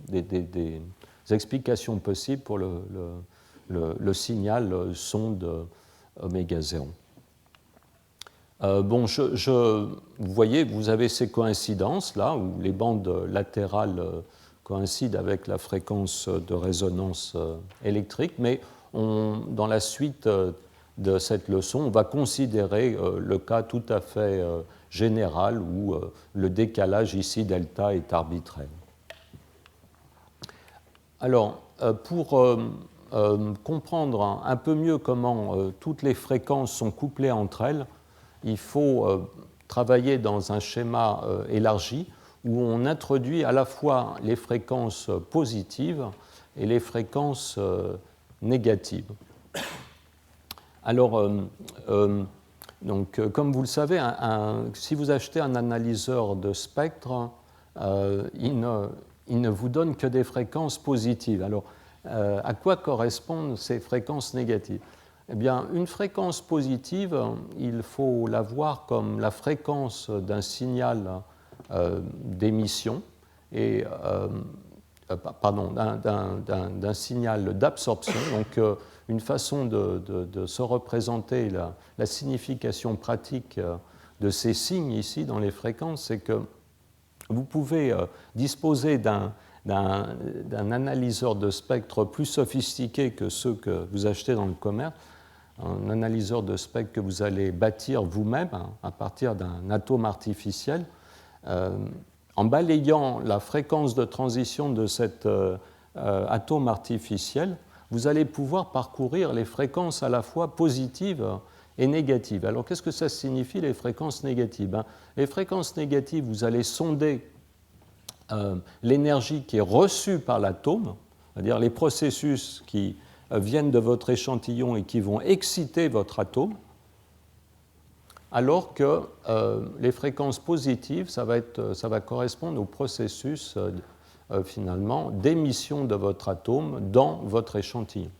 des explications possibles pour le signal sonde oméga 0. Vous voyez, vous avez ces coïncidences là, où les bandes latérales coïncident avec la fréquence de résonance électrique, mais dans la suite de cette leçon, on va considérer le cas tout à fait général où le décalage ici delta est arbitraire. Alors, pour comprendre un peu mieux comment toutes les fréquences sont couplées entre elles, il faut travailler dans un schéma élargi où on introduit à la fois les fréquences positives et les fréquences négatives. Alors, comme vous le savez, si vous achetez un analyseur de spectre, il ne vous donne que des fréquences positives. Alors, à quoi correspondent ces fréquences négatives ? Eh bien, une fréquence positive, il faut la voir comme la fréquence d'un signal d'émission et d'un signal d'absorption. Donc, une façon de se représenter la signification pratique de ces signes ici dans les fréquences, c'est que vous pouvez disposer d'un analyseur de spectre plus sophistiqué que ceux que vous achetez dans le commerce, un analyseur de spectre que vous allez bâtir vous-même à partir d'un atome artificiel. En balayant la fréquence de transition de cet atome artificiel, vous allez pouvoir parcourir les fréquences à la fois positives et négatives. Alors, qu'est-ce que ça signifie, les fréquences négatives ? Les fréquences négatives, vous allez sonder l'énergie qui est reçue par l'atome, c'est-à-dire les processus qui viennent de votre échantillon et qui vont exciter votre atome, alors que les fréquences positives, ça va correspondre au processus finalement d'émission de votre atome dans votre échantillon.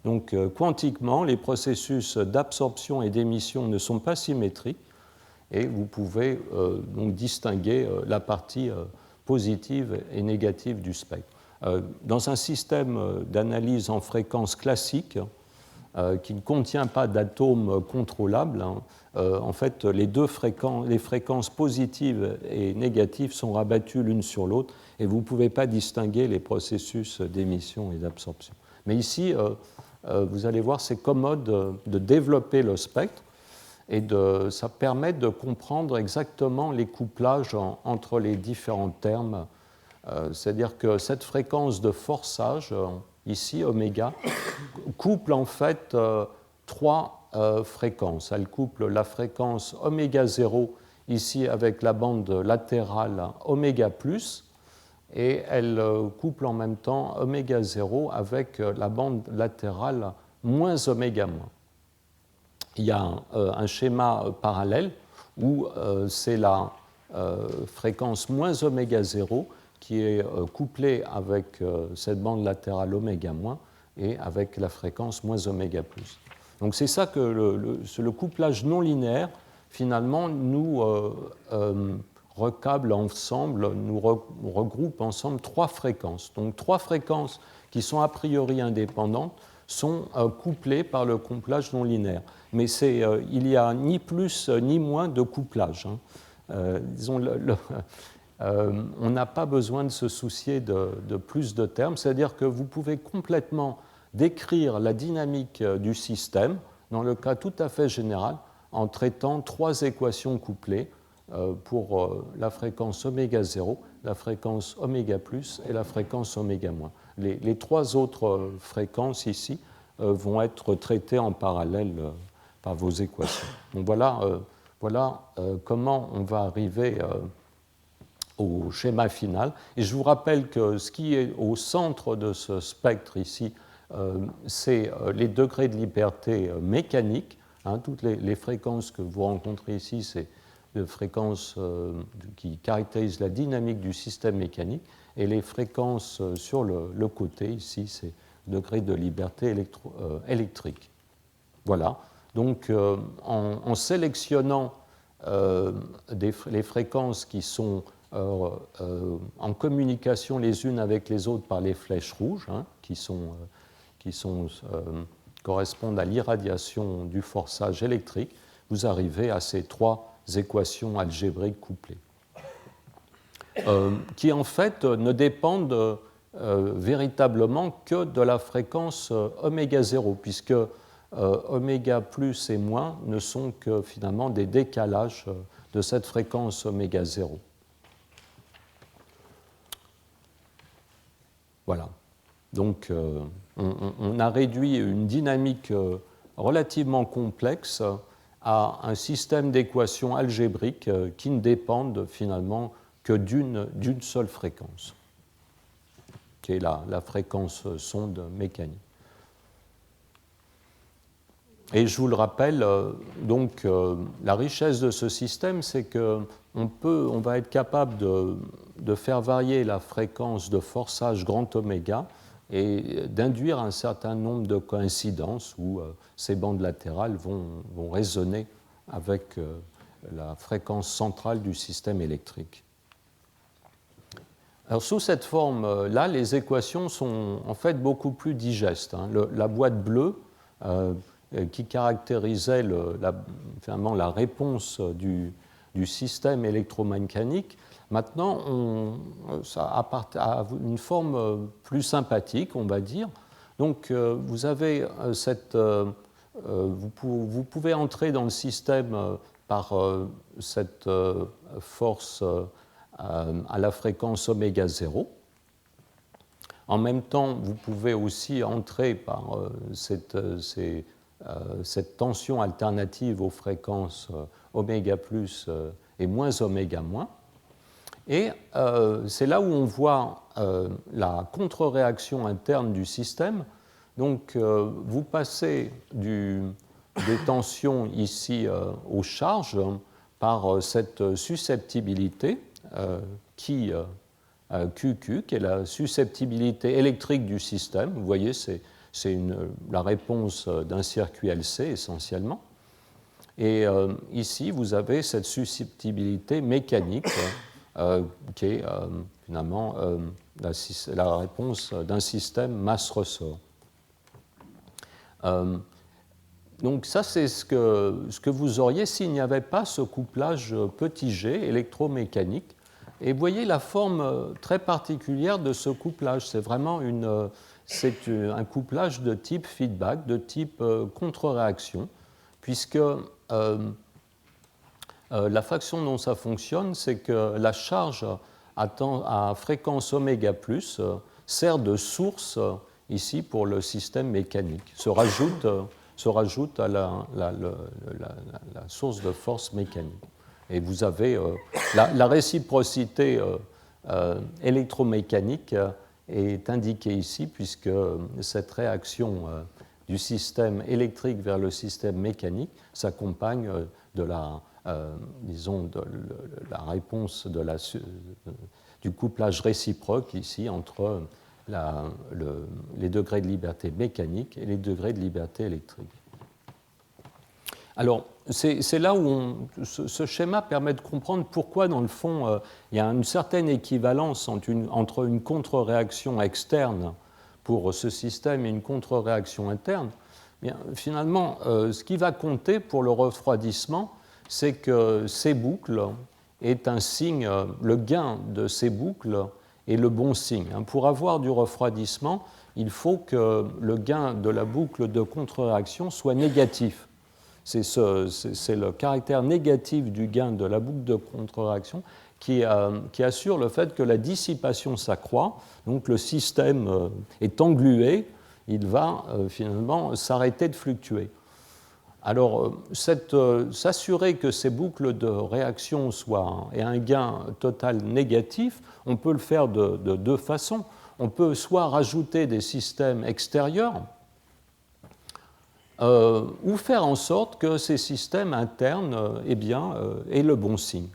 Donc quantiquement, les processus d'absorption et d'émission ne sont pas symétriques et vous pouvez donc distinguer la partie positive et négative du spectre. Dans un système d'analyse en fréquence classique, qui ne contient pas d'atomes contrôlables, en fait, les fréquences positives et négatives sont rabattues l'une sur l'autre et vous ne pouvez pas distinguer les processus d'émission et d'absorption. Mais ici, vous allez voir, c'est commode de développer le spectre et ça permet de comprendre exactement les couplages entre les différents termes. C'est-à-dire que cette fréquence de forçage, ici, oméga, couple en fait trois fréquences. Elle couple la fréquence oméga 0, ici avec la bande latérale oméga plus, et elle couple en même temps oméga 0 avec la bande latérale moins oméga moins. Il y a un schéma parallèle où c'est la fréquence moins oméga 0 qui est couplée avec cette bande latérale oméga moins et avec la fréquence moins oméga plus. Donc c'est ça que le couplage non linéaire, finalement, nous recable ensemble, nous regroupe ensemble trois fréquences. Donc trois fréquences qui sont a priori indépendantes sont couplées par le couplage non linéaire. Mais il n'y a ni plus ni moins de couplage. Disons, on n'a pas besoin de se soucier de plus de termes, c'est-à-dire que vous pouvez complètement décrire la dynamique du système, dans le cas tout à fait général, en traitant trois équations couplées pour la fréquence oméga 0, la fréquence oméga plus et la fréquence oméga moins. Les trois autres fréquences ici vont être traitées en parallèle par vos équations. Donc voilà comment on va arriver au schéma final. Et je vous rappelle que ce qui est au centre de ce spectre ici, c'est les degrés de liberté mécanique. Hein, toutes les fréquences que vous rencontrez ici, c'est des fréquences qui caractérisent la dynamique du système mécanique. Et les fréquences sur le côté, ici, c'est degrés de liberté électrique. Voilà. Donc, en sélectionnant les fréquences qui sont en communication les unes avec les autres par les flèches rouges, hein, qui correspondent à l'irradiation du forçage électrique, vous arrivez à ces trois équations algébriques couplées, qui en fait ne dépendent véritablement que de la fréquence oméga 0, puisque oméga plus et moins ne sont que finalement des décalages de cette fréquence oméga 0. Voilà. Donc, on a réduit une dynamique relativement complexe à un système d'équations algébriques qui ne dépendent finalement que d'une seule fréquence, qui est la fréquence sonde mécanique. Et je vous le rappelle, donc, la richesse de ce système, c'est qu'on va être capable de faire varier la fréquence de forçage grand oméga et d'induire un certain nombre de coïncidences où ces bandes latérales vont résonner avec la fréquence centrale du système électrique. Alors, sous cette forme-là, les équations sont en fait beaucoup plus digestes. Hein. La boîte bleue qui caractérisait finalement la réponse du système électromécanique, maintenant ça a une forme plus sympathique, on va dire. Donc vous avez vous pouvez entrer dans le système par cette force à la fréquence oméga 0. En même temps, vous pouvez aussi entrer par cette tension alternative aux fréquences oméga plus et moins oméga moins. Et c'est là où on voit la contre-réaction interne du système. Donc, vous passez des tensions ici aux charges par cette susceptibilité QQ, qui est la susceptibilité électrique du système. Vous voyez, c'est la réponse d'un circuit LC essentiellement. Et ici, vous avez cette susceptibilité mécanique qui est finalement la réponse d'un système masse-ressort. Donc ça, c'est ce que vous auriez s'il n'y avait pas ce couplage petit g électromécanique. Et vous voyez la forme très particulière de ce couplage. C'est vraiment un couplage de type feedback, de type contre-réaction, puisque la façon dont ça fonctionne, c'est que la charge à fréquence oméga plus sert de source ici pour le système mécanique, se rajoute à la source de force mécanique. Et vous avez la réciprocité électromécanique est indiquée ici, puisque cette réaction du système électrique vers le système mécanique s'accompagne de la réponse du couplage réciproque ici entre les degrés de liberté mécanique et les degrés de liberté électrique. Alors, c'est là où ce schéma permet de comprendre pourquoi, dans le fond, il y a une certaine équivalence entre une contre-réaction externe pour ce système et une contre-réaction interne. Bien, finalement, ce qui va compter pour le refroidissement, c'est que ces boucles est un signe, le gain de ces boucles est le bon signe. Pour avoir du refroidissement, il faut que le gain de la boucle de contre-réaction soit négatif. C'est le caractère négatif du gain de la boucle de contre-réaction qui assure le fait que la dissipation s'accroît, donc le système est englué, il va finalement s'arrêter de fluctuer. Alors, s'assurer que ces boucles de réaction aient un gain total négatif, on peut le faire de deux façons. On peut soit rajouter des systèmes extérieurs, ou faire en sorte que ces systèmes internes aient le bon signe.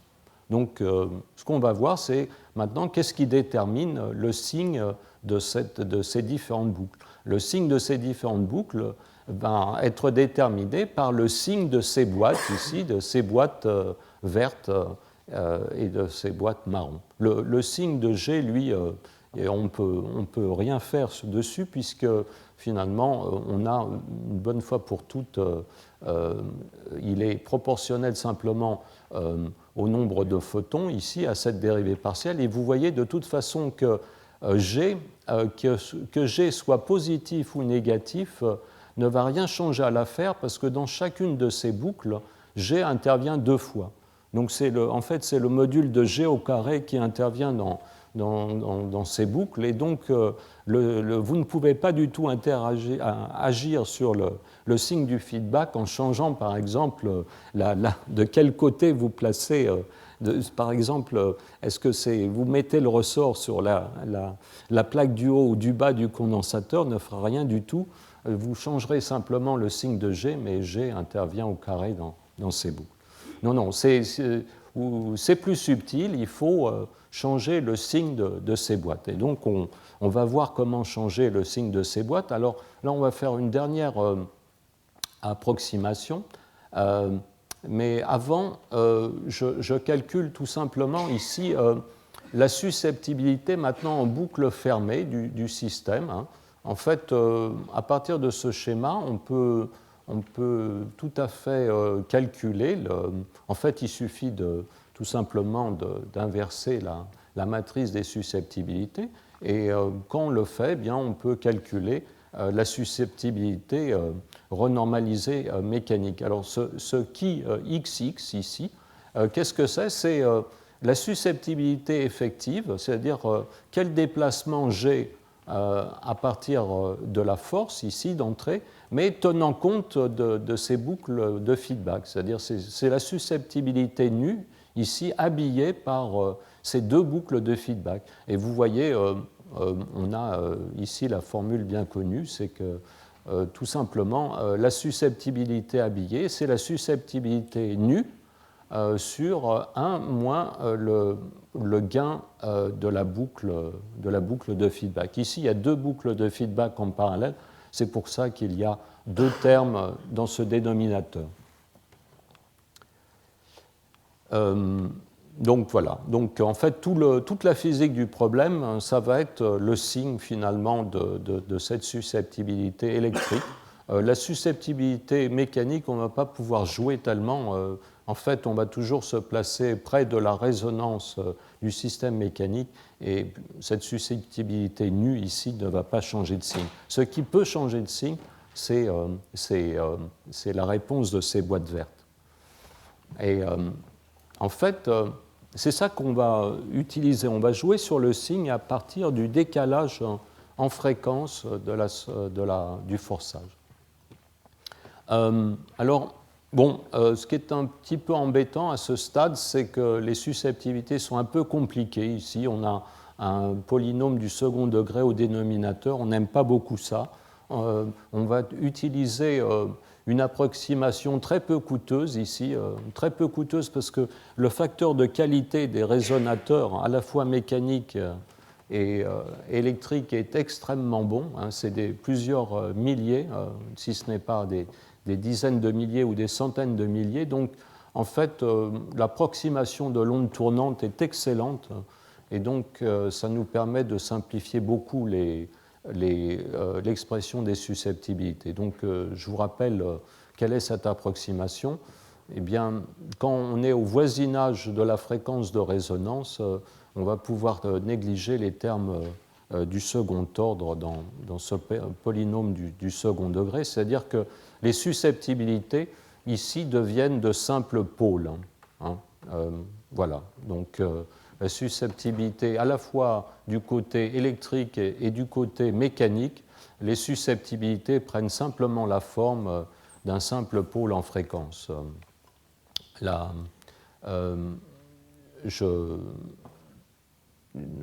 Donc, ce qu'on va voir, c'est maintenant qu'est-ce qui détermine le signe de ces différentes boucles. Le signe de ces différentes boucles va être déterminé par le signe de ces boîtes ici, de ces boîtes vertes et de ces boîtes marron. Le signe de G, lui, on peut rien faire dessus puisque finalement, on a une bonne fois pour toutes, il est proportionnel simplement au nombre de photons, ici, à cette dérivée partielle. Et vous voyez de toute façon que que G soit positif ou négatif ne va rien changer à l'affaire parce que dans chacune de ces boucles, G intervient deux fois. Donc en fait, c'est le module de G au carré qui intervient dans ces boucles, et donc vous ne pouvez pas du tout agir sur le signe du feedback en changeant par exemple de quel côté vous placez. Par exemple, est-ce que vous mettez le ressort sur la plaque du haut ou du bas du condensateur, ne fera rien du tout. Vous changerez simplement le signe de G, mais G intervient au carré dans ces boucles. Non, c'est plus subtil, il faut changer le signe de ces boîtes. Et donc, on va voir comment changer le signe de ces boîtes. Alors là, on va faire une dernière approximation. Mais avant, je calcule tout simplement ici la susceptibilité maintenant en boucle fermée du système. Hein. En fait, à partir de ce schéma, on peut tout à fait calculer. En fait, il suffit tout simplement d'inverser la matrice des susceptibilités. Et quand on le fait, eh bien, on peut calculer la susceptibilité renormalisée mécanique. Alors, ce qui XX ici, qu'est-ce que c'est? C'est la susceptibilité effective, c'est-à-dire quel déplacement j'ai à partir de la force ici d'entrée, mais tenant compte de ces boucles de feedback. C'est-à-dire c'est la susceptibilité nue ici habillée par ces deux boucles de feedback. Et vous voyez, on a ici la formule bien connue, c'est que tout simplement la susceptibilité habillée, c'est la susceptibilité nue sur 1 moins le gain de la boucle de feedback. Ici, il y a deux boucles de feedback en parallèle. C'est pour ça qu'il y a deux termes dans ce dénominateur. Donc voilà. Donc en fait, toute la physique du problème, ça va être le signe finalement de cette susceptibilité électrique. La susceptibilité mécanique, on ne va pas pouvoir jouer tellement. En fait, on va toujours se placer près de la résonance du système mécanique et cette susceptibilité nue ici ne va pas changer de signe. Ce qui peut changer de signe, c'est la réponse de ces boîtes vertes. Et en fait, c'est ça qu'on va utiliser. On va jouer sur le signe à partir du décalage en fréquence du forçage. Alors, bon, ce qui est un petit peu embêtant à ce stade, c'est que les susceptibilités sont un peu compliquées. Ici, on a un polynôme du second degré au dénominateur. On n'aime pas beaucoup ça. On va utiliser une approximation très peu coûteuse ici, très peu coûteuse parce que le facteur de qualité des résonateurs, à la fois mécaniques et électriques, est extrêmement bon. Hein, c'est plusieurs milliers, si ce n'est pas des dizaines de milliers ou des centaines de milliers. Donc, en fait, l'approximation de l'onde tournante est excellente et donc ça nous permet de simplifier beaucoup l'expression des susceptibilités. Donc, je vous rappelle quelle est cette approximation. Eh bien, quand on est au voisinage de la fréquence de résonance, on va pouvoir négliger les termes du second ordre dans ce polynôme du second degré, c'est-à-dire que les susceptibilités ici deviennent de simples pôles. Voilà, donc la susceptibilité à la fois du côté électrique et du côté mécanique, les susceptibilités prennent simplement la forme d'un simple pôle en fréquence.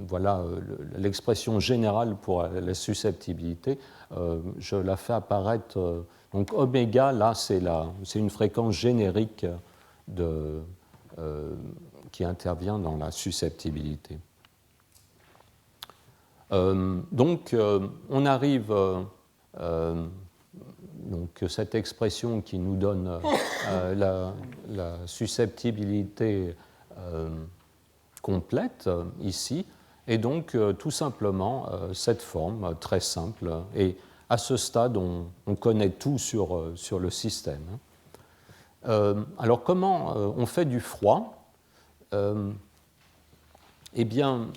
Voilà l'expression générale pour la susceptibilité. Je la fais apparaître. Donc oméga, là, c'est une fréquence générique qui intervient dans la susceptibilité. Donc, on arrive. Donc, cette expression qui nous donne la susceptibilité complète ici, et donc tout simplement cette forme très simple. Et à ce stade, on connaît tout sur le système. Alors, comment on fait du froid? Eh bien,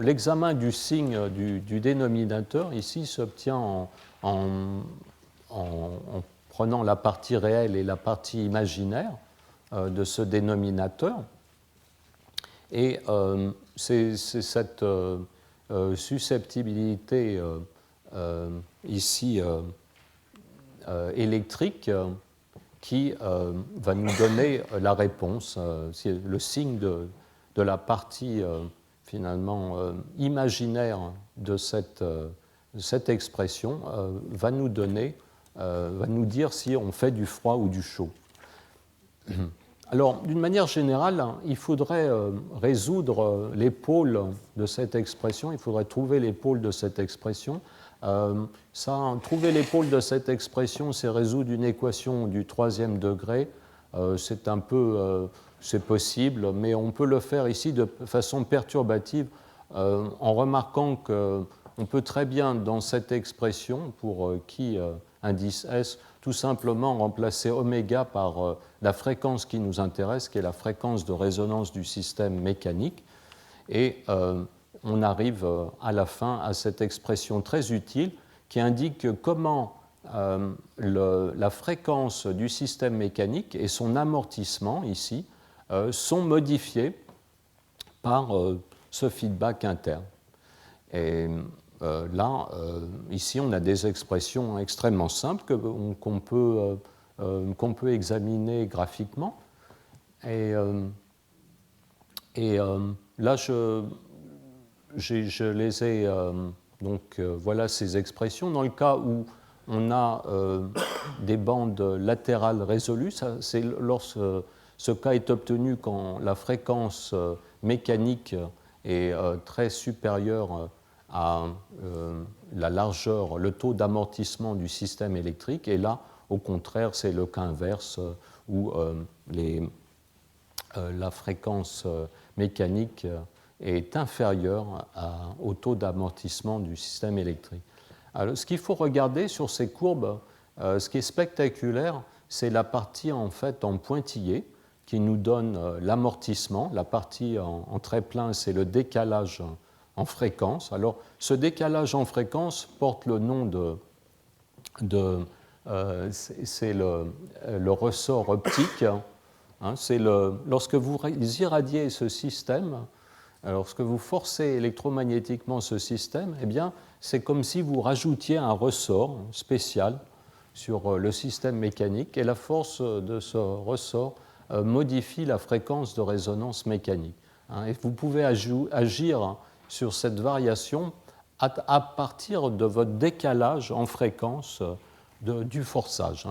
l'examen du signe du dénominateur ici s'obtient en prenant la partie réelle et la partie imaginaire de ce dénominateur. Et c'est cette susceptibilité ici électrique qui va nous donner la réponse. Le signe de la partie finalement imaginaire de cette expression va nous dire si on fait du froid ou du chaud. Alors, d'une manière générale, il faudrait résoudre les pôles de cette expression, il faudrait trouver les pôles de cette expression. Trouver les pôles de cette expression, c'est résoudre une équation du 3e degré. C'est possible, mais on peut le faire ici de façon perturbative en remarquant qu'on peut très bien, dans cette expression, pour qui indice S, tout simplement remplacer oméga par la fréquence qui nous intéresse, qui est la fréquence de résonance du système mécanique. Et on arrive à la fin à cette expression très utile qui indique comment la fréquence du système mécanique et son amortissement ici sont modifiés par ce feedback interne. Et là, ici, on a des expressions extrêmement simples qu'on peut examiner graphiquement. Et là, je les ai. Voilà ces expressions. Dans le cas où on a des bandes latérales résolues, ce cas est obtenu quand la fréquence mécanique est très supérieure à la largeur, le taux d'amortissement du système électrique. Et là, au contraire, c'est le cas inverse où la fréquence mécanique est inférieure au taux d'amortissement du système électrique. Alors, ce qu'il faut regarder sur ces courbes, ce qui est spectaculaire, c'est la partie en fait en pointillé qui nous donne l'amortissement. La partie en trait plein, c'est le décalage en fréquence. Alors, ce décalage en fréquence porte le nom c'est le ressort optique. Lorsque vous irradiez ce système, lorsque vous forcez électromagnétiquement ce système, eh bien, c'est comme si vous rajoutiez un ressort spécial sur le système mécanique, et la force de ce ressort modifie la fréquence de résonance mécanique. Et vous pouvez agir sur cette variation à partir de votre décalage en fréquence du forçage.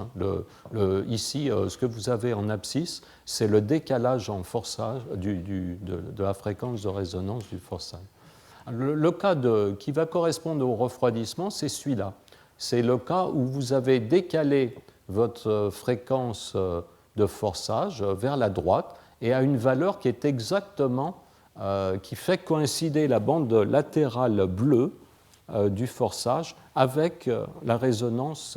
Ici, ce que vous avez en abscisse, c'est le décalage en forçage de la fréquence de résonance du forçage. Le cas qui va correspondre au refroidissement, c'est celui-là. C'est le cas où vous avez décalé votre fréquence de forçage vers la droite et à une valeur qui est exactement, qui fait coïncider la bande latérale bleue du forçage avec la résonance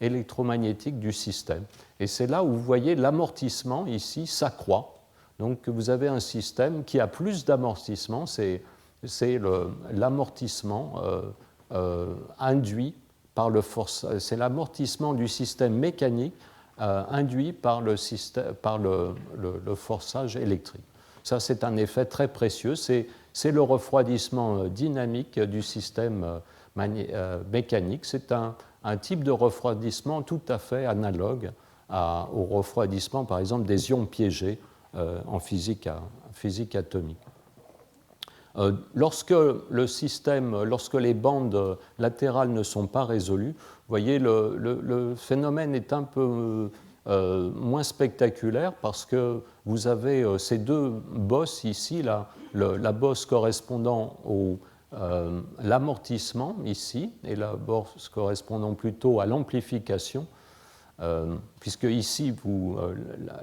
électromagnétique du système. Et c'est là où vous voyez l'amortissement ici s'accroît. Donc vous avez un système qui a plus d'amortissement, c'est l'amortissement induit par c'est l'amortissement du système mécanique induit par le forçage électrique. Ça, c'est un effet très précieux. C'est le refroidissement dynamique du système mécanique. C'est un type de refroidissement tout à fait analogue au refroidissement, par exemple, des ions piégés en physique atomique. Lorsque les bandes latérales ne sont pas résolues, vous voyez, le phénomène est un peu moins spectaculaire parce que vous avez ces deux bosses ici, la bosse correspondant au l'amortissement ici et la bosse correspondant plutôt à l'amplification, puisque ici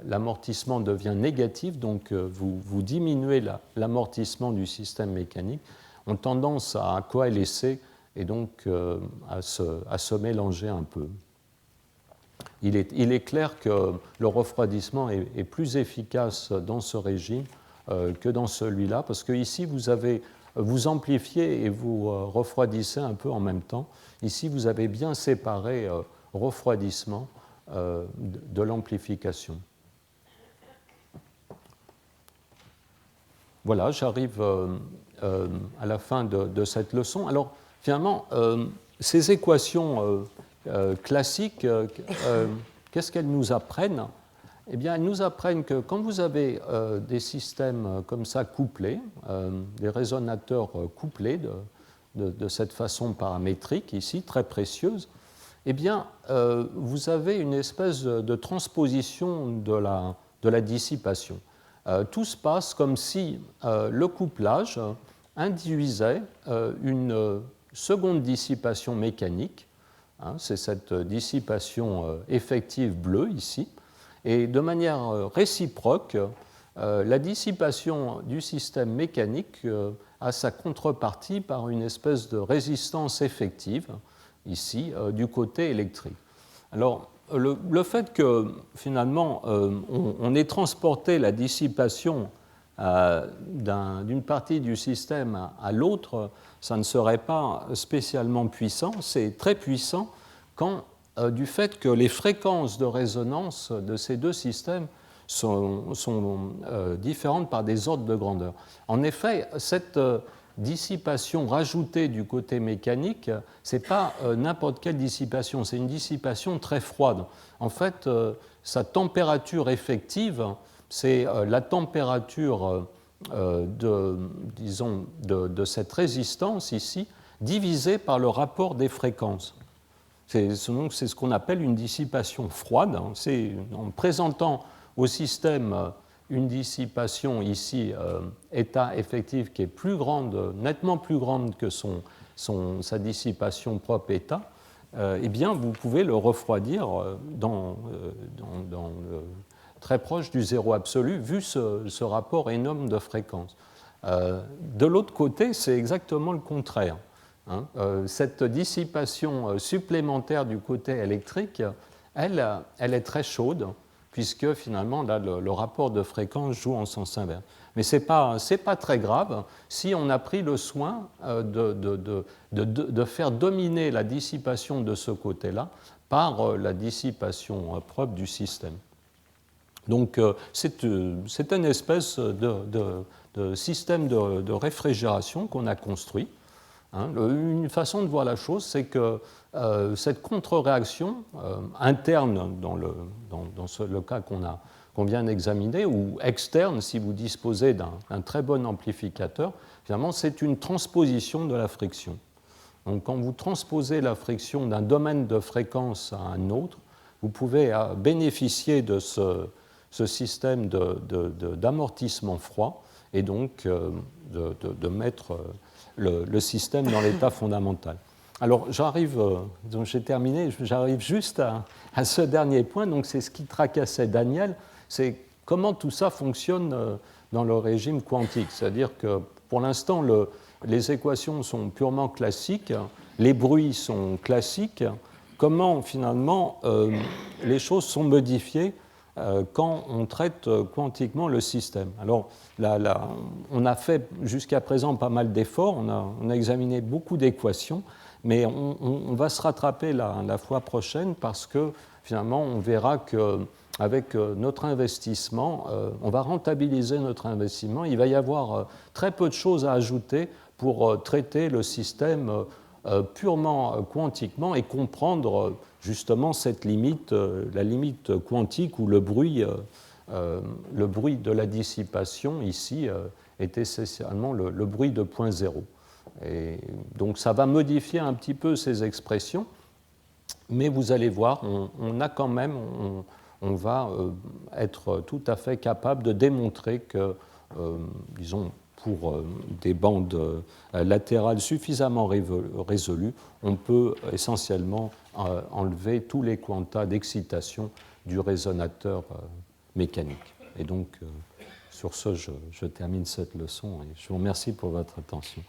l'amortissement devient négatif, donc vous diminuez l'amortissement du système mécanique, ont tendance à coalescer et donc à se mélanger un peu. Il est clair que le refroidissement est plus efficace dans ce régime que dans celui-là, parce que ici vous amplifiez et vous refroidissez un peu en même temps. Ici, vous avez bien séparé refroidissement de l'amplification. Voilà, j'arrive à la fin de cette leçon. Alors, finalement, ces équations classiques, qu'est-ce qu'elles nous apprennent? Eh bien, elles nous apprennent que quand vous avez des systèmes comme ça couplés, des résonateurs couplés de cette façon paramétrique, ici, très précieuse, eh bien, vous avez une espèce de transposition de la dissipation. Tout se passe comme si le couplage induisait une seconde dissipation mécanique, hein, c'est cette dissipation effective bleue ici, et de manière réciproque, la dissipation du système mécanique a sa contrepartie par une espèce de résistance effective, ici, du côté électrique. Alors, le fait que, finalement, on ait transporté la dissipation d'une partie du système à l'autre, ça ne serait pas spécialement puissant. C'est très puissant quand du fait que les fréquences de résonance de ces deux systèmes sont différentes par des ordres de grandeur. En effet, cette dissipation rajoutée du côté mécanique, ce n'est pas n'importe quelle dissipation, c'est une dissipation très froide. En fait, sa température effective, c'est la température de cette résistance ici, divisée par le rapport des fréquences. C'est ce qu'on appelle une dissipation froide. C'est en présentant au système une dissipation ici, état effectif, qui est plus grande, nettement plus grande que sa dissipation propre état, eh bien, vous pouvez le refroidir très proche du zéro absolu, vu ce rapport énorme de fréquences. De l'autre côté, c'est exactement le contraire. Hein. Cette dissipation supplémentaire du côté électrique, elle est très chaude, puisque finalement, là, le rapport de fréquence joue en sens inverse. Mais ce n'est pas très grave si on a pris le soin de faire dominer la dissipation de ce côté-là par la dissipation propre du système. Donc, c'est une espèce de système de réfrigération qu'on a construit. Hein. Une façon de voir la chose, c'est que cette contre-réaction interne dans le cas qu'on vient d'examiner, ou externe si vous disposez d'un très bon amplificateur, finalement c'est une transposition de la friction. Donc quand vous transposez la friction d'un domaine de fréquence à un autre, vous pouvez bénéficier de ce système d'amortissement froid et donc de mettre le système dans l'état fondamental. Alors donc j'ai terminé, j'arrive juste à ce dernier point, donc c'est ce qui tracassait Daniel, c'est comment tout ça fonctionne dans le régime quantique. C'est-à-dire que pour l'instant, les équations sont purement classiques, les bruits sont classiques, comment finalement les choses sont modifiées quand on traite quantiquement le système. Alors là, on a fait jusqu'à présent pas mal d'efforts, on a examiné beaucoup d'équations, mais on va se rattraper la fois prochaine parce que finalement on verra qu'avec notre investissement, on va rentabiliser notre investissement. Il va y avoir très peu de choses à ajouter pour traiter le système purement quantiquement et comprendre justement cette limite, la limite quantique où le bruit de la dissipation ici est essentiellement le bruit de point zéro. Et donc ça va modifier un petit peu ces expressions, mais vous allez voir, on a quand même, on va être tout à fait capable de démontrer que, disons, pour des bandes latérales suffisamment résolues, on peut essentiellement enlever tous les quanta d'excitation du résonateur mécanique. Et donc, sur ce, je termine cette leçon et je vous remercie pour votre attention.